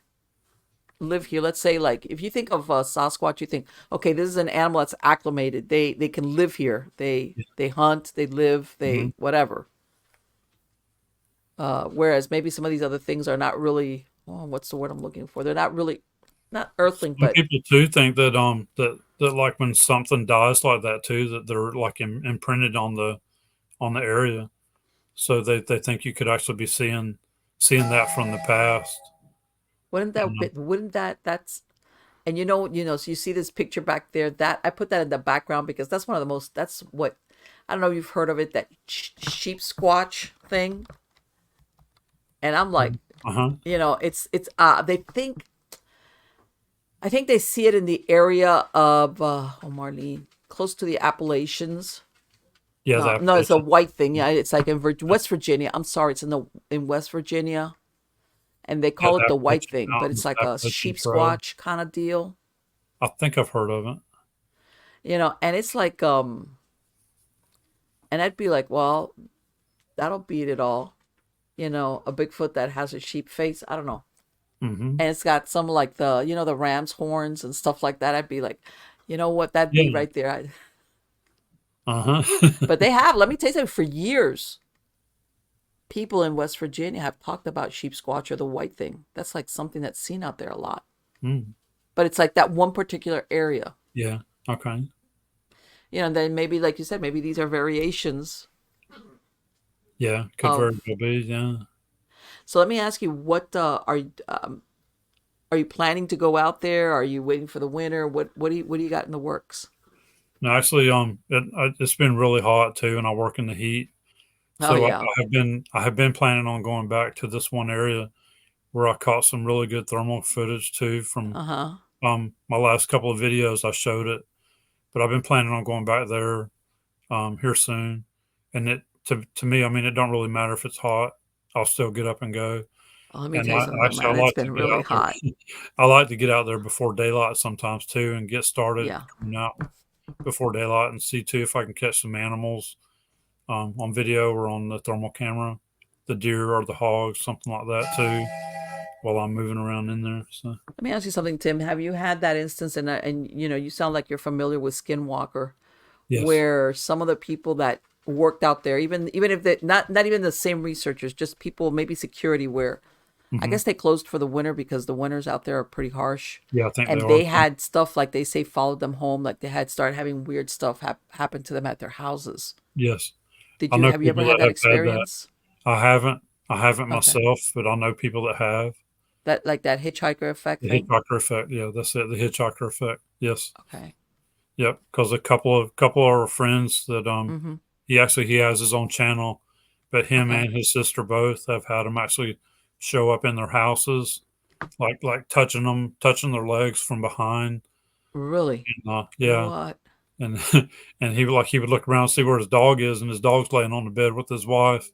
live here. Let's say, like, if you think of Sasquatch, you think, okay, this is an animal that's acclimated. They can live here. They hunt. They live. Mm-hmm. They whatever. Whereas maybe some of these other things are not really. Oh, what's the word I'm looking for? They're not really, not earthling, Some but people too think that that like when something dies like that too, that they're like imprinted on the area, so they think you could actually be seeing that from the past. wouldn't You that know? be- wouldn't that that's and so you see this picture back there. That I put that in the background because that's one of the most. That's what I don't know if you've heard of it. That sheep squatch thing, and I'm like, Uh-huh. it's they think I think they see it in the area of Marlene, close to the Appalachians. Yeah, the No, no, it's a Appalachian. white thing. Yeah, it's like in West Virginia. I'm sorry, it's in West Virginia, and they Yeah, call the it the white Appalachian thing, but it's Mountains, like a Appalachian sheep Trail. squatch kind of deal. I think I've heard of it. And it's like and I'd be like, well, that'll beat it all. A Bigfoot that has a sheep face. I don't know. Mm-hmm. And it's got some like the ram's horns and stuff like that. I'd be like, you know what, that'd be Yeah. right there. Uh-huh. But they have, let me tell you something, for years, people in West Virginia have talked about sheep squatch or the white thing. That's like something that's seen out there a lot. Mm. But it's like that one particular area. Yeah. Okay. And then maybe, like you said, maybe these are variations Yeah, could very of. well be. Yeah. So let me ask you, what are you planning to go out there? Are you waiting for the winter? What do you got in the works? No, actually, it's been really hot too, and I work in the heat. Oh So yeah. I have been planning on going back to this one area where I caught some really good thermal footage too from Uh-huh. my last couple of videos. I showed it, but I've been planning on going back there here soon. And it to me, I mean, it don't really matter if it's hot. I'll still get up and go. Oh, let me And tell you something, I man. It's like to been get really out there. hot. I like to get out there before daylight sometimes too, and get started Yeah. coming out before daylight and see too if I can catch some animals on video or on the thermal camera, the deer or the hogs, something like that too, while I'm moving around in there. So Let me ask you something, Tim. Have you had that instance, and you sound like you're familiar with Skinwalker, yes, where some of the people that worked out there, even if they not even the same researchers, just people, maybe security, where I hmm guess they closed for the winter because the winters out there are pretty harsh, yeah, I think they and are. they had stuff like they say followed them home, like they had started having weird stuff happen to them at their houses. Yes, Did I you know have you ever people had that that have had that. experience? I haven't. I haven't Okay, myself, but I know people that have. that like that hitchhiker effect The thing. hitchhiker effect. Yeah, that's it. The hitchhiker effect. Yes. Okay. Yep. Because a couple of our friends that Mm-hmm. he has his own channel, but him Okay. and his sister both have had him actually show up in their houses, like touching their legs from behind. Really? And, yeah, What? and and he would look around and see where his dog is, and his dog's laying on the bed with his wife,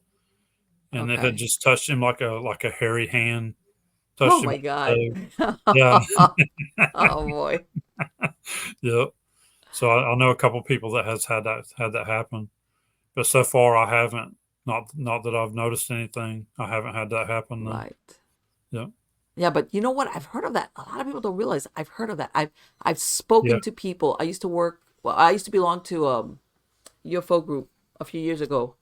and it had Okay. just touched him like a hairy hand Oh touched him my on the God. toe. Yeah. Oh boy. Yep. So I know a couple people that has had that happen, but so far I haven't. Not that I've noticed anything. I haven't had that happen though. Right. Yeah. Yeah, but you know what? I've heard of that. A lot of people don't realize I've heard of that. I've Yeah. spoken to people. I used to work. Well, I used to belong to UFO group a few years ago,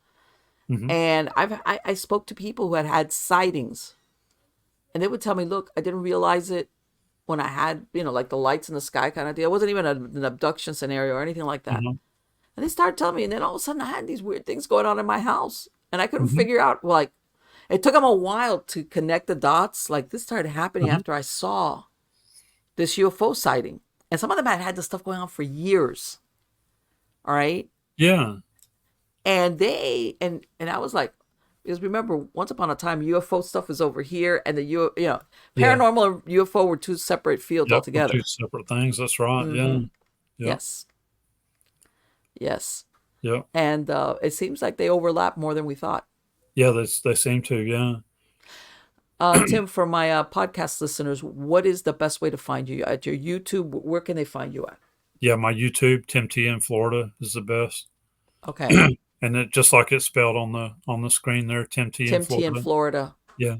hmm and I spoke to people who had had sightings, and they would tell me, "Look, I didn't realize it when I had like the lights in the sky kind of deal. It wasn't even an abduction scenario or anything like that." hmm And they started telling me, and then all of a sudden I had these weird things going on in my house, and I couldn't hmm figure out, like, it took them a while to connect the dots. Like, this started happening hmm after I saw this UFO sighting, and some of them had had this stuff going on for years. All right, Yeah. and and I was like, because remember, once upon a time, UFO stuff is over here, and the Yeah. paranormal and UFO were two separate fields Yep. We're two altogether. separate things. That's right. Yeah. Mm-hmm. Yep. Yes, yes, Yep. and it seems like they overlap more than we thought. Yeah. They seem to. Yeah. Tim, for my podcast listeners, what is the best way to find you at your YouTube? Where can they find you at? Yeah. My YouTube, Tim T in Florida, is the best. Okay, And it just like it's spelled on the screen there, Tim T in Tim T in Florida. Florida. Yeah.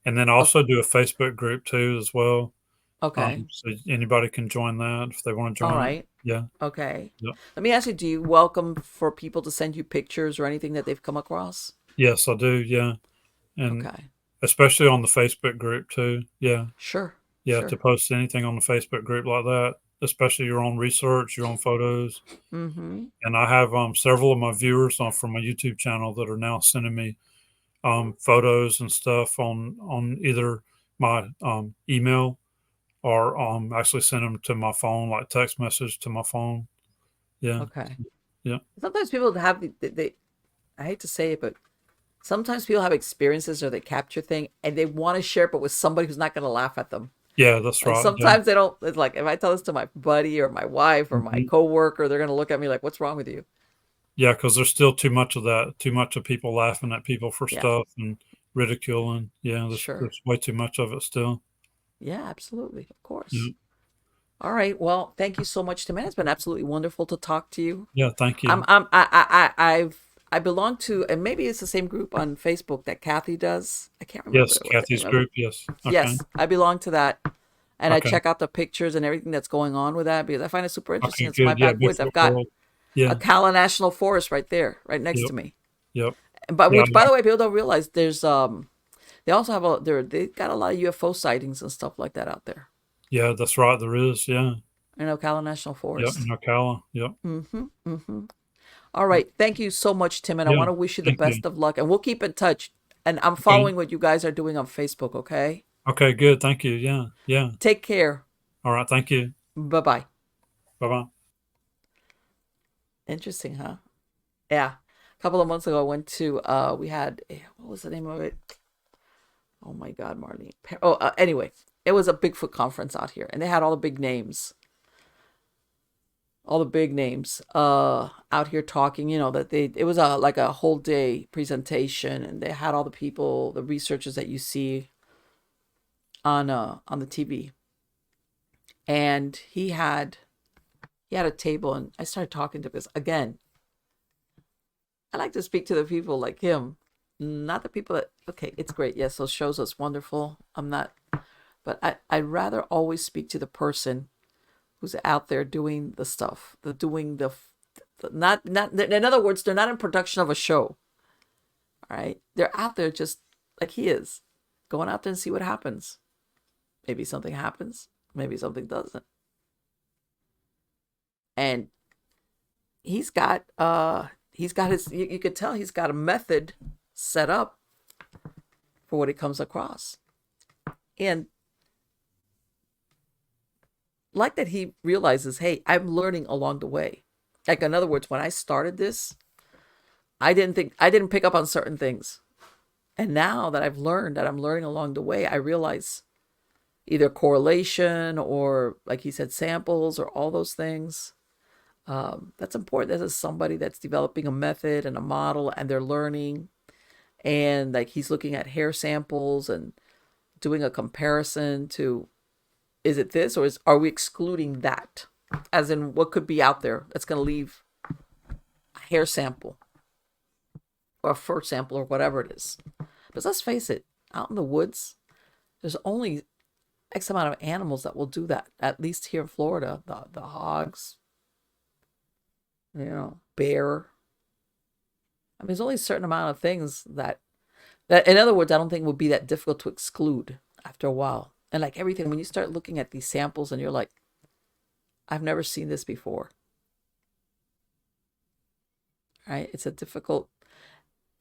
And then I O- also do a Facebook group too as well. Okay, So anybody can join that if they want to all join it. right. Yeah. Okay. Yep. Let me ask you: do you welcome for people to send you pictures or anything that they've come across? Yes, I do. Yeah. And Okay, especially on the Facebook group too. Yeah. sure, Yeah. To sure. post anything on the Facebook group like that, especially your own research, your own photos. Mm-hmm. And I have several of my viewers from my YouTube channel that are now sending me photos and stuff on either my email or actually send them to my phone, like text message to my phone. Yeah. Okay. Yeah. Sometimes people have they I hate to say it, but sometimes people have experiences or they capture thing and they want to share it, but with somebody who's not going to laugh at them. Yeah. That's And right. Yeah. sometimes they don't. It's like if I tell this to my buddy or my wife or my Mhm. coworker, they're gonna look at me like, "What's wrong with you?" Yeah, because there's still too much of that, too much of people laughing at people for Yeah, stuff and ridiculing. Yeah, sure. there's way too much of it still. Yeah, absolutely. Of course. Yeah, All right. Well, thank you so much, Tim. It's been absolutely wonderful to talk to you. yeah. Thank I'm you. I belong to, and maybe it's the same group on Facebook that Kathy does. I can't Yes, remember. I can't Kathy's remember. group. Yes. Okay. Yes, I belong to that, and I Okay. check out the pictures and everything that's going on with that because I find it super interesting. Okay. It's my Good. Yeah. backwoods. I've Bigfoot got world. a Yeah. Ocala National Forest right there, right next Yep. to me. Yep. But Yeah. which, by the way, people don't realize there's they also have they got a lot of UFO sightings and stuff like that out there. Yeah. That's right. There is. Yeah. in Ocala National Yep, in Forest. Ocala. Yep. Mm-hmm. Mm-hmm. All Yep. right. Thank you so much, Tim, and I Yeah. want to wish you the Thank you. best of luck. And we'll keep in touch. And I'm Okay. following what you guys are doing on Facebook. Okay. Okay, good. Thank you. Yeah. Yeah. Take care. All right. Thank you. Bye bye. Bye bye. Interesting, huh? Yeah. A couple of months ago, I went to we had what was the name of it? Oh my God, Marlene. Anyway, it was a Bigfoot conference out here, and they had all the big names out here talking. You know that it was a like a whole day presentation, and they had all the people, the researchers that you see on the TV, and he had a table, and I started talking to this again. I like to speak to the people like him, not the people that. Okay, it's great. Yes, those shows us wonderful. I'm not, but I'd rather always speak to the person who's out there doing the stuff, not. In other words, they're not in production of a show. All right, they're out there just like he is, going out there and see what happens. Maybe something happens, maybe something doesn't, and he's got his. You could tell he's got a method set up for what he comes across, and like that he realizes, hey, I'm learning along the way. Like in other words, when I started this, I didn't pick up on certain things. And now that I've learned that I'm learning along the way, I realize either correlation or like he said, samples or all those things. That's important. This is somebody that's developing a method and a model and they're learning. And like he's looking at hair samples and doing a comparison to, is it this or are we excluding that? As in what could be out there that's going to leave a hair sample or a fur sample or whatever it is. Because let's face it, out in the woods, there's only X amount of animals that will do that. At least here in Florida, the hogs, bear. I mean, there's only a certain amount of things that in other words, I don't think would be that difficult to exclude after a while. And like everything, when you start looking at these samples and you're like, I've never seen this before. Right? It's a difficult,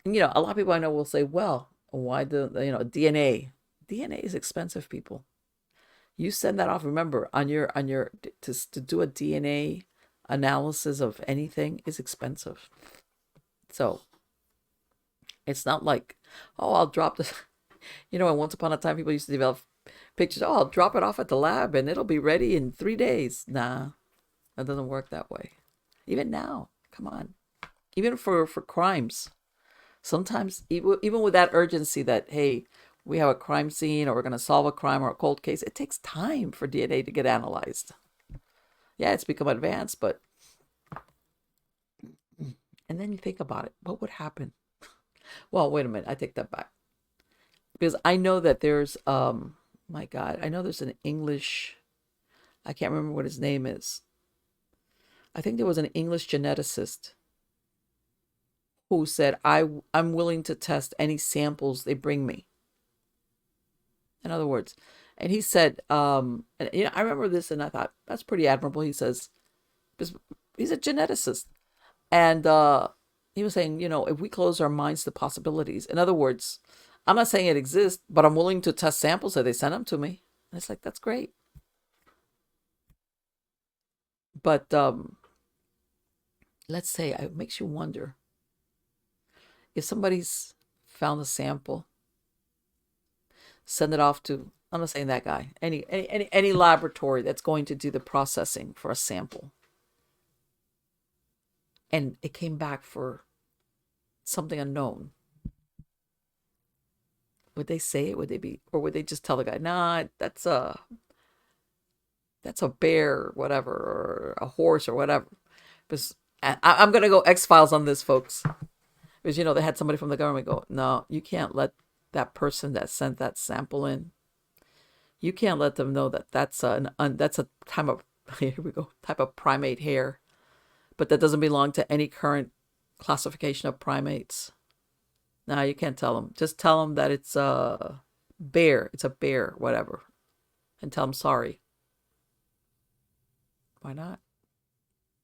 and, a lot of people I know will say, well, why DNA? DNA is expensive, people. You send that off. Remember, on your to do a DNA analysis of anything is expensive. So it's not like, oh, I'll drop this. And once upon a time, people used to develop pictures. Oh, I'll drop it off at the lab and it'll be ready in 3 days. Nah, that doesn't work that way. Even now, come on. Even for crimes, sometimes even with that urgency that, hey, we have a crime scene or we're going to solve a crime or a cold case, it takes time for DNA to get analyzed. Yeah, it's become advanced, but and then you think about it, what would happen? Well, wait a minute, I take that back. Because I know that there's my God, I know there's an English, I can't remember what his name is. I think there was an English geneticist who said, I'm willing to test any samples they bring me. In other words, and he said, and I remember this and I thought, that's pretty admirable. He says, he's a geneticist. And he was saying, if we close our minds to possibilities, in other words, I'm not saying it exists, but I'm willing to test samples that they send them to me. And it's like, that's great. But let's say it makes you wonder if somebody's found a sample, send it off to, I'm not saying that guy, any laboratory that's going to do the processing for a sample. And it came back for something unknown. Would they say it? Or would they just tell the guy, nah, that's a bear or whatever, or a horse or whatever? Because I'm going to go X-Files on this, folks. Because, they had somebody from the government go, no, you can't let that person that sent that sample in, you can't let them know that that's a type of, here we go, type of primate hair, but that doesn't belong to any current classification of primates. No, you can't tell them. Just tell them that it's a bear. It's a bear, whatever. And tell them sorry. Why not?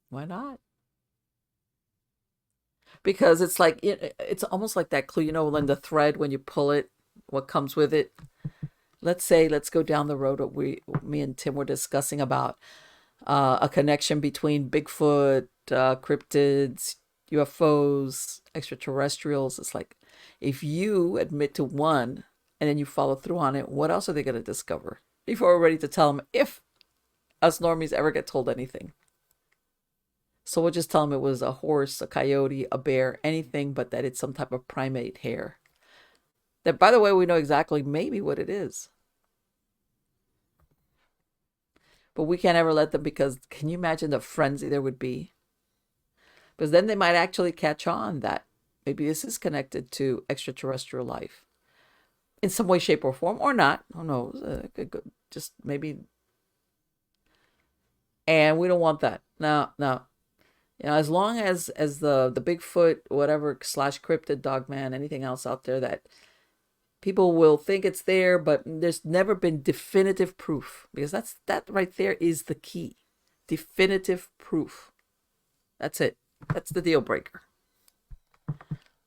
Why not? Because it's like it's almost like that clue, when the thread, when you pull it, what comes with it. Let's go down the road what me and Tim were discussing about a connection between Bigfoot, cryptids, UFOs, extraterrestrials. It's like if you admit to one and then you follow through on it, what else are they going to discover before we're ready to tell them, if us normies ever get told anything? So we'll just tell them it was a horse, a coyote, a bear, anything but that it's some type of primate hair. That, by the way, we know exactly maybe what it is. But we can't ever let them, because can you imagine the frenzy there would be? Because then they might actually catch on that maybe this is connected to extraterrestrial life in some way, shape, or form, or not. Who knows? Just maybe. And we don't want that. No. As long as the Bigfoot, whatever, / cryptid, dogman, anything else out there that people will think it's there, but there's never been definitive proof, because that right there is the key. Definitive proof. That's it. That's the deal breaker.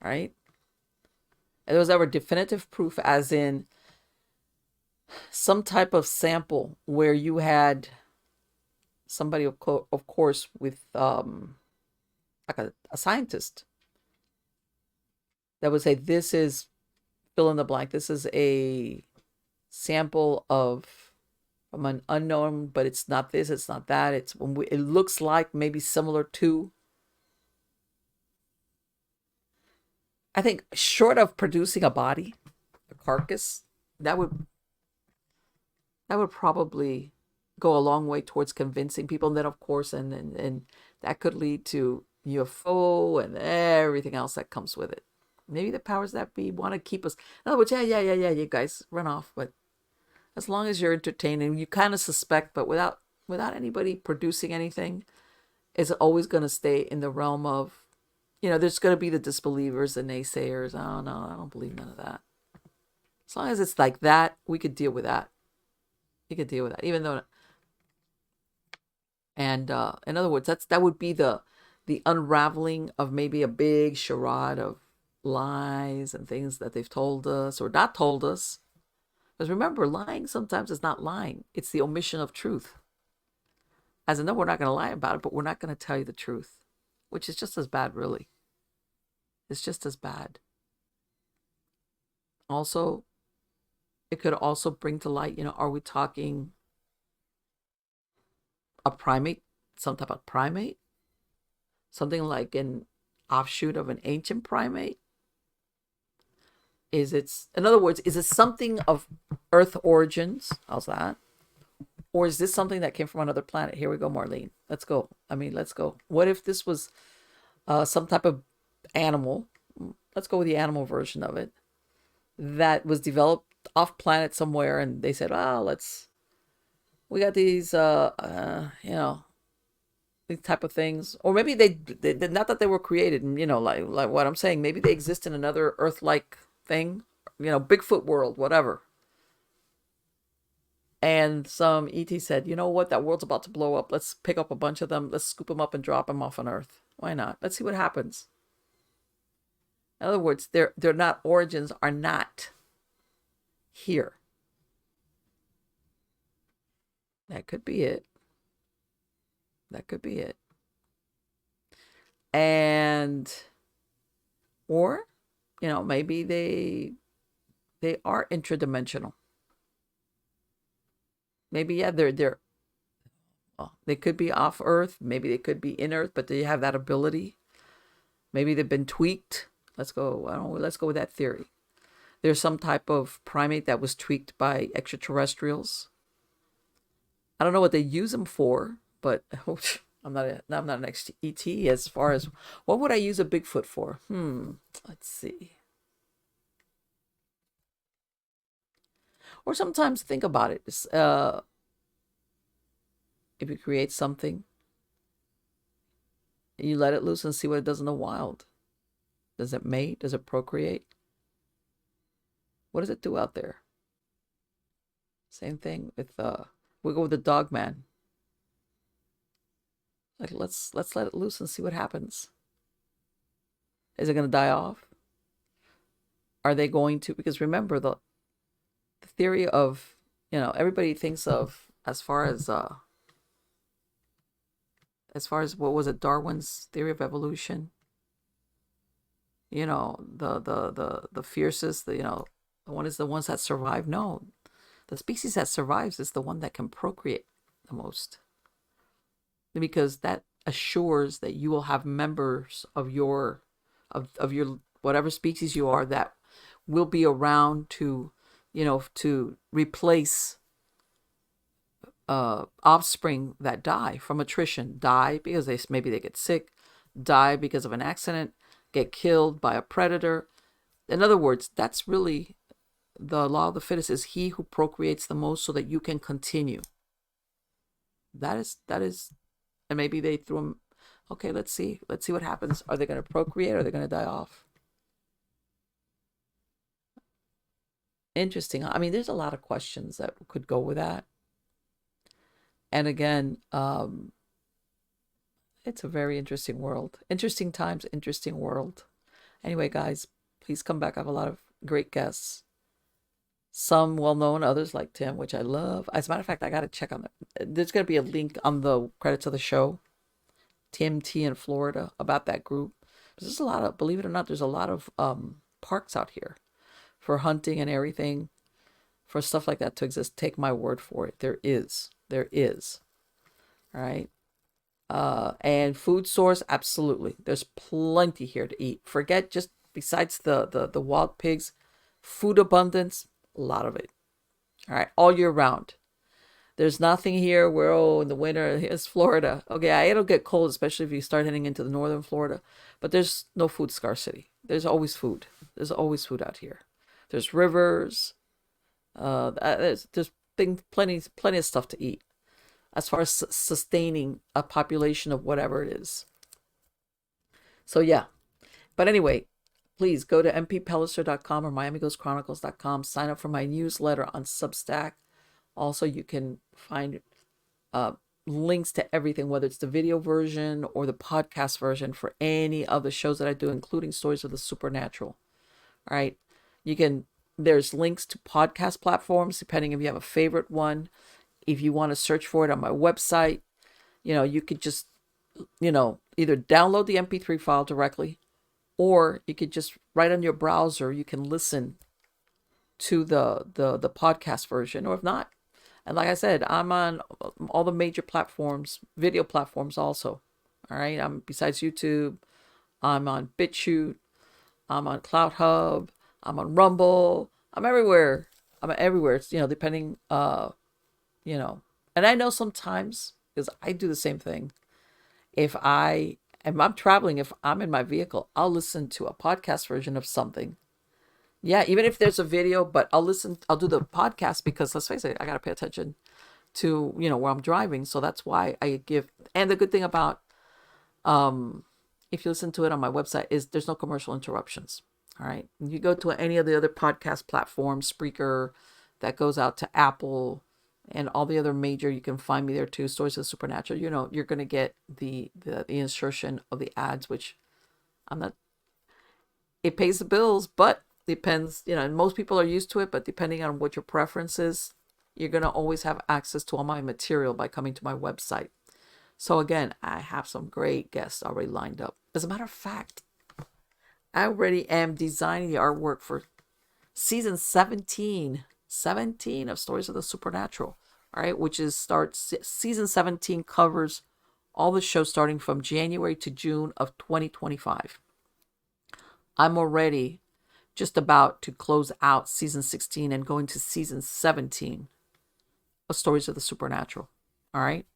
Right? And there was ever definitive proof, as in some type of sample where you had somebody, of course, with like a scientist that would say, this is fill in the blank. This is a sample from an unknown, but it's not this, it's not that. It looks like maybe similar to. I think short of producing a body, a carcass, that would probably go a long way towards convincing people. And then, of course, and that could lead to UFO and everything else that comes with it. Maybe the powers that be want to keep us. In other words, yeah, you guys run off. But as long as you're entertaining, you kind of suspect, but without anybody producing anything, it's always going to stay in the realm of, there's going to be the disbelievers, the naysayers. Oh, no, I don't believe none of that. As long as it's like that, we could deal with that. You could deal with that, even though. And in other words, that would be the unraveling of maybe a big charade of lies and things that they've told us or not told us. Because remember, lying sometimes is not lying. It's the omission of truth. As in, no, we're not going to lie about it, but we're not going to tell you the truth, which is just as bad, really. It's just as bad. Also, it could also bring to light, are we talking a primate, some type of primate? Something like an offshoot of an ancient primate? In other words, is it something of Earth origins? How's that? Or is this something that came from another planet? Here we go, Marlene. Let's go. Let's go. What if this was some type of animal? Let's go with the animal version of it. That was developed off planet somewhere, and they said, we got these, these type of things. Or maybe they not that they were created, and like what I'm saying, maybe they exist in another Earth-like thing, Bigfoot world, whatever. And some ET said, you know what, that world's about to blow up. Let's pick up a bunch of them. Let's scoop them up and drop them off on Earth. Why not? Let's see what happens. In other words, their origins are not here. That could be it. That could be it. And, or, maybe they are intradimensional. Maybe, yeah, they could be off Earth. Maybe they could be in Earth, but they have that ability. Maybe they've been tweaked. Let's go with that theory. There's some type of primate that was tweaked by extraterrestrials. I don't know what they use them for, but I'm not an ET as far as what would I use a Bigfoot for? Let's see. Or sometimes think about it. If you create something, you let it loose and see what it does in the wild. Does it mate? Does it procreate? What does it do out there? Same thing with we'll go with the dog man. Like let's let it loose and see what happens. Is it going to die off? Are they going to? Because remember the theory of, everybody thinks of as far as what was it, Darwin's theory of evolution. The fiercest, the one is the ones that survive. No, the species that survives is the one that can procreate the most, because that assures that you will have members of your whatever species you are that will be around to replace offspring that die from attrition, die because maybe they get sick, die because of an accident, get killed by a predator. In other words, that's really the law of the fittest, is he who procreates the most so that you can continue. That is, and maybe they threw him. Okay, let's see what happens. Are they going to procreate or are they going to die off? Interesting. I mean, there's a lot of questions that could go with that. And again, it's a very interesting world. Interesting times, interesting world. Anyway, guys, please come back. I have a lot of great guests. Some well-known, others like Tim, which I love. As a matter of fact, I got to check on it. There's going to be a link on the credits of the show, Tim T in Florida, about that group. There's a lot of, believe it or not, there's a lot of parks out here for hunting and everything, for stuff like that to exist. Take my word for it. There is. All right. And food source, absolutely. There's plenty here to eat. Forget just besides the wild pigs, food abundance, a lot of it. All right, all year round. There's nothing here where, in the winter, here's Florida. Okay, it'll get cold, especially if you start heading into the northern Florida. But there's no food scarcity. There's always food. There's always food out here. There's rivers. There's plenty of stuff to eat as far as sustaining a population of whatever it is. So yeah. But anyway, please go to mppellicer.com or miamighostchronicles.com. Sign up for my newsletter on Substack. Also, you can find links to everything, whether it's the video version or the podcast version for any of the shows that I do, including Stories of the Supernatural. All right. There's links to podcast platforms, depending if you have a favorite one. If you want to search for it on my website, you could just, either download the MP3 file directly, or you could just, right on your browser, you can listen to the podcast version, or if not. And like I said, I'm on all the major platforms, video platforms also. All right. Besides YouTube, I'm on BitChute, I'm on CloudHub, I'm on Rumble, I'm everywhere. It's, depending, and I know sometimes, because I do the same thing. If I'm traveling, if I'm in my vehicle, I'll listen to a podcast version of something. Yeah, even if there's a video, but I'll do the podcast because, let's face it, I got to pay attention to, where I'm driving. So that's why I give. And the good thing about, if you listen to it on my website, is there's no commercial interruptions. All right. You go to any of the other podcast platforms, Spreaker, that goes out to Apple and all the other major, you can find me there too. Stories of the Supernatural. You're going to get the insertion of the ads, which it pays the bills, but depends, and most people are used to it, but depending on what your preference is, you're going to always have access to all my material by coming to my website. So again, I have some great guests already lined up. As a matter of fact, I already am designing the artwork for season 17 of Stories of the Supernatural. All right, which season 17 covers all the shows starting from January to June of 2025. I'm already just about to close out season 16 and go into season 17 of Stories of the Supernatural. All right.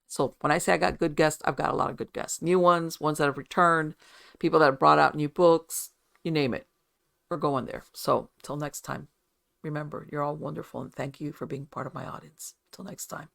So when I say I got good guests, I've got a lot of good guests. New ones that have returned, people that have brought out new books, you name it. We're going there. So till next time, remember, you're all wonderful, and thank you for being part of my audience. Till next time.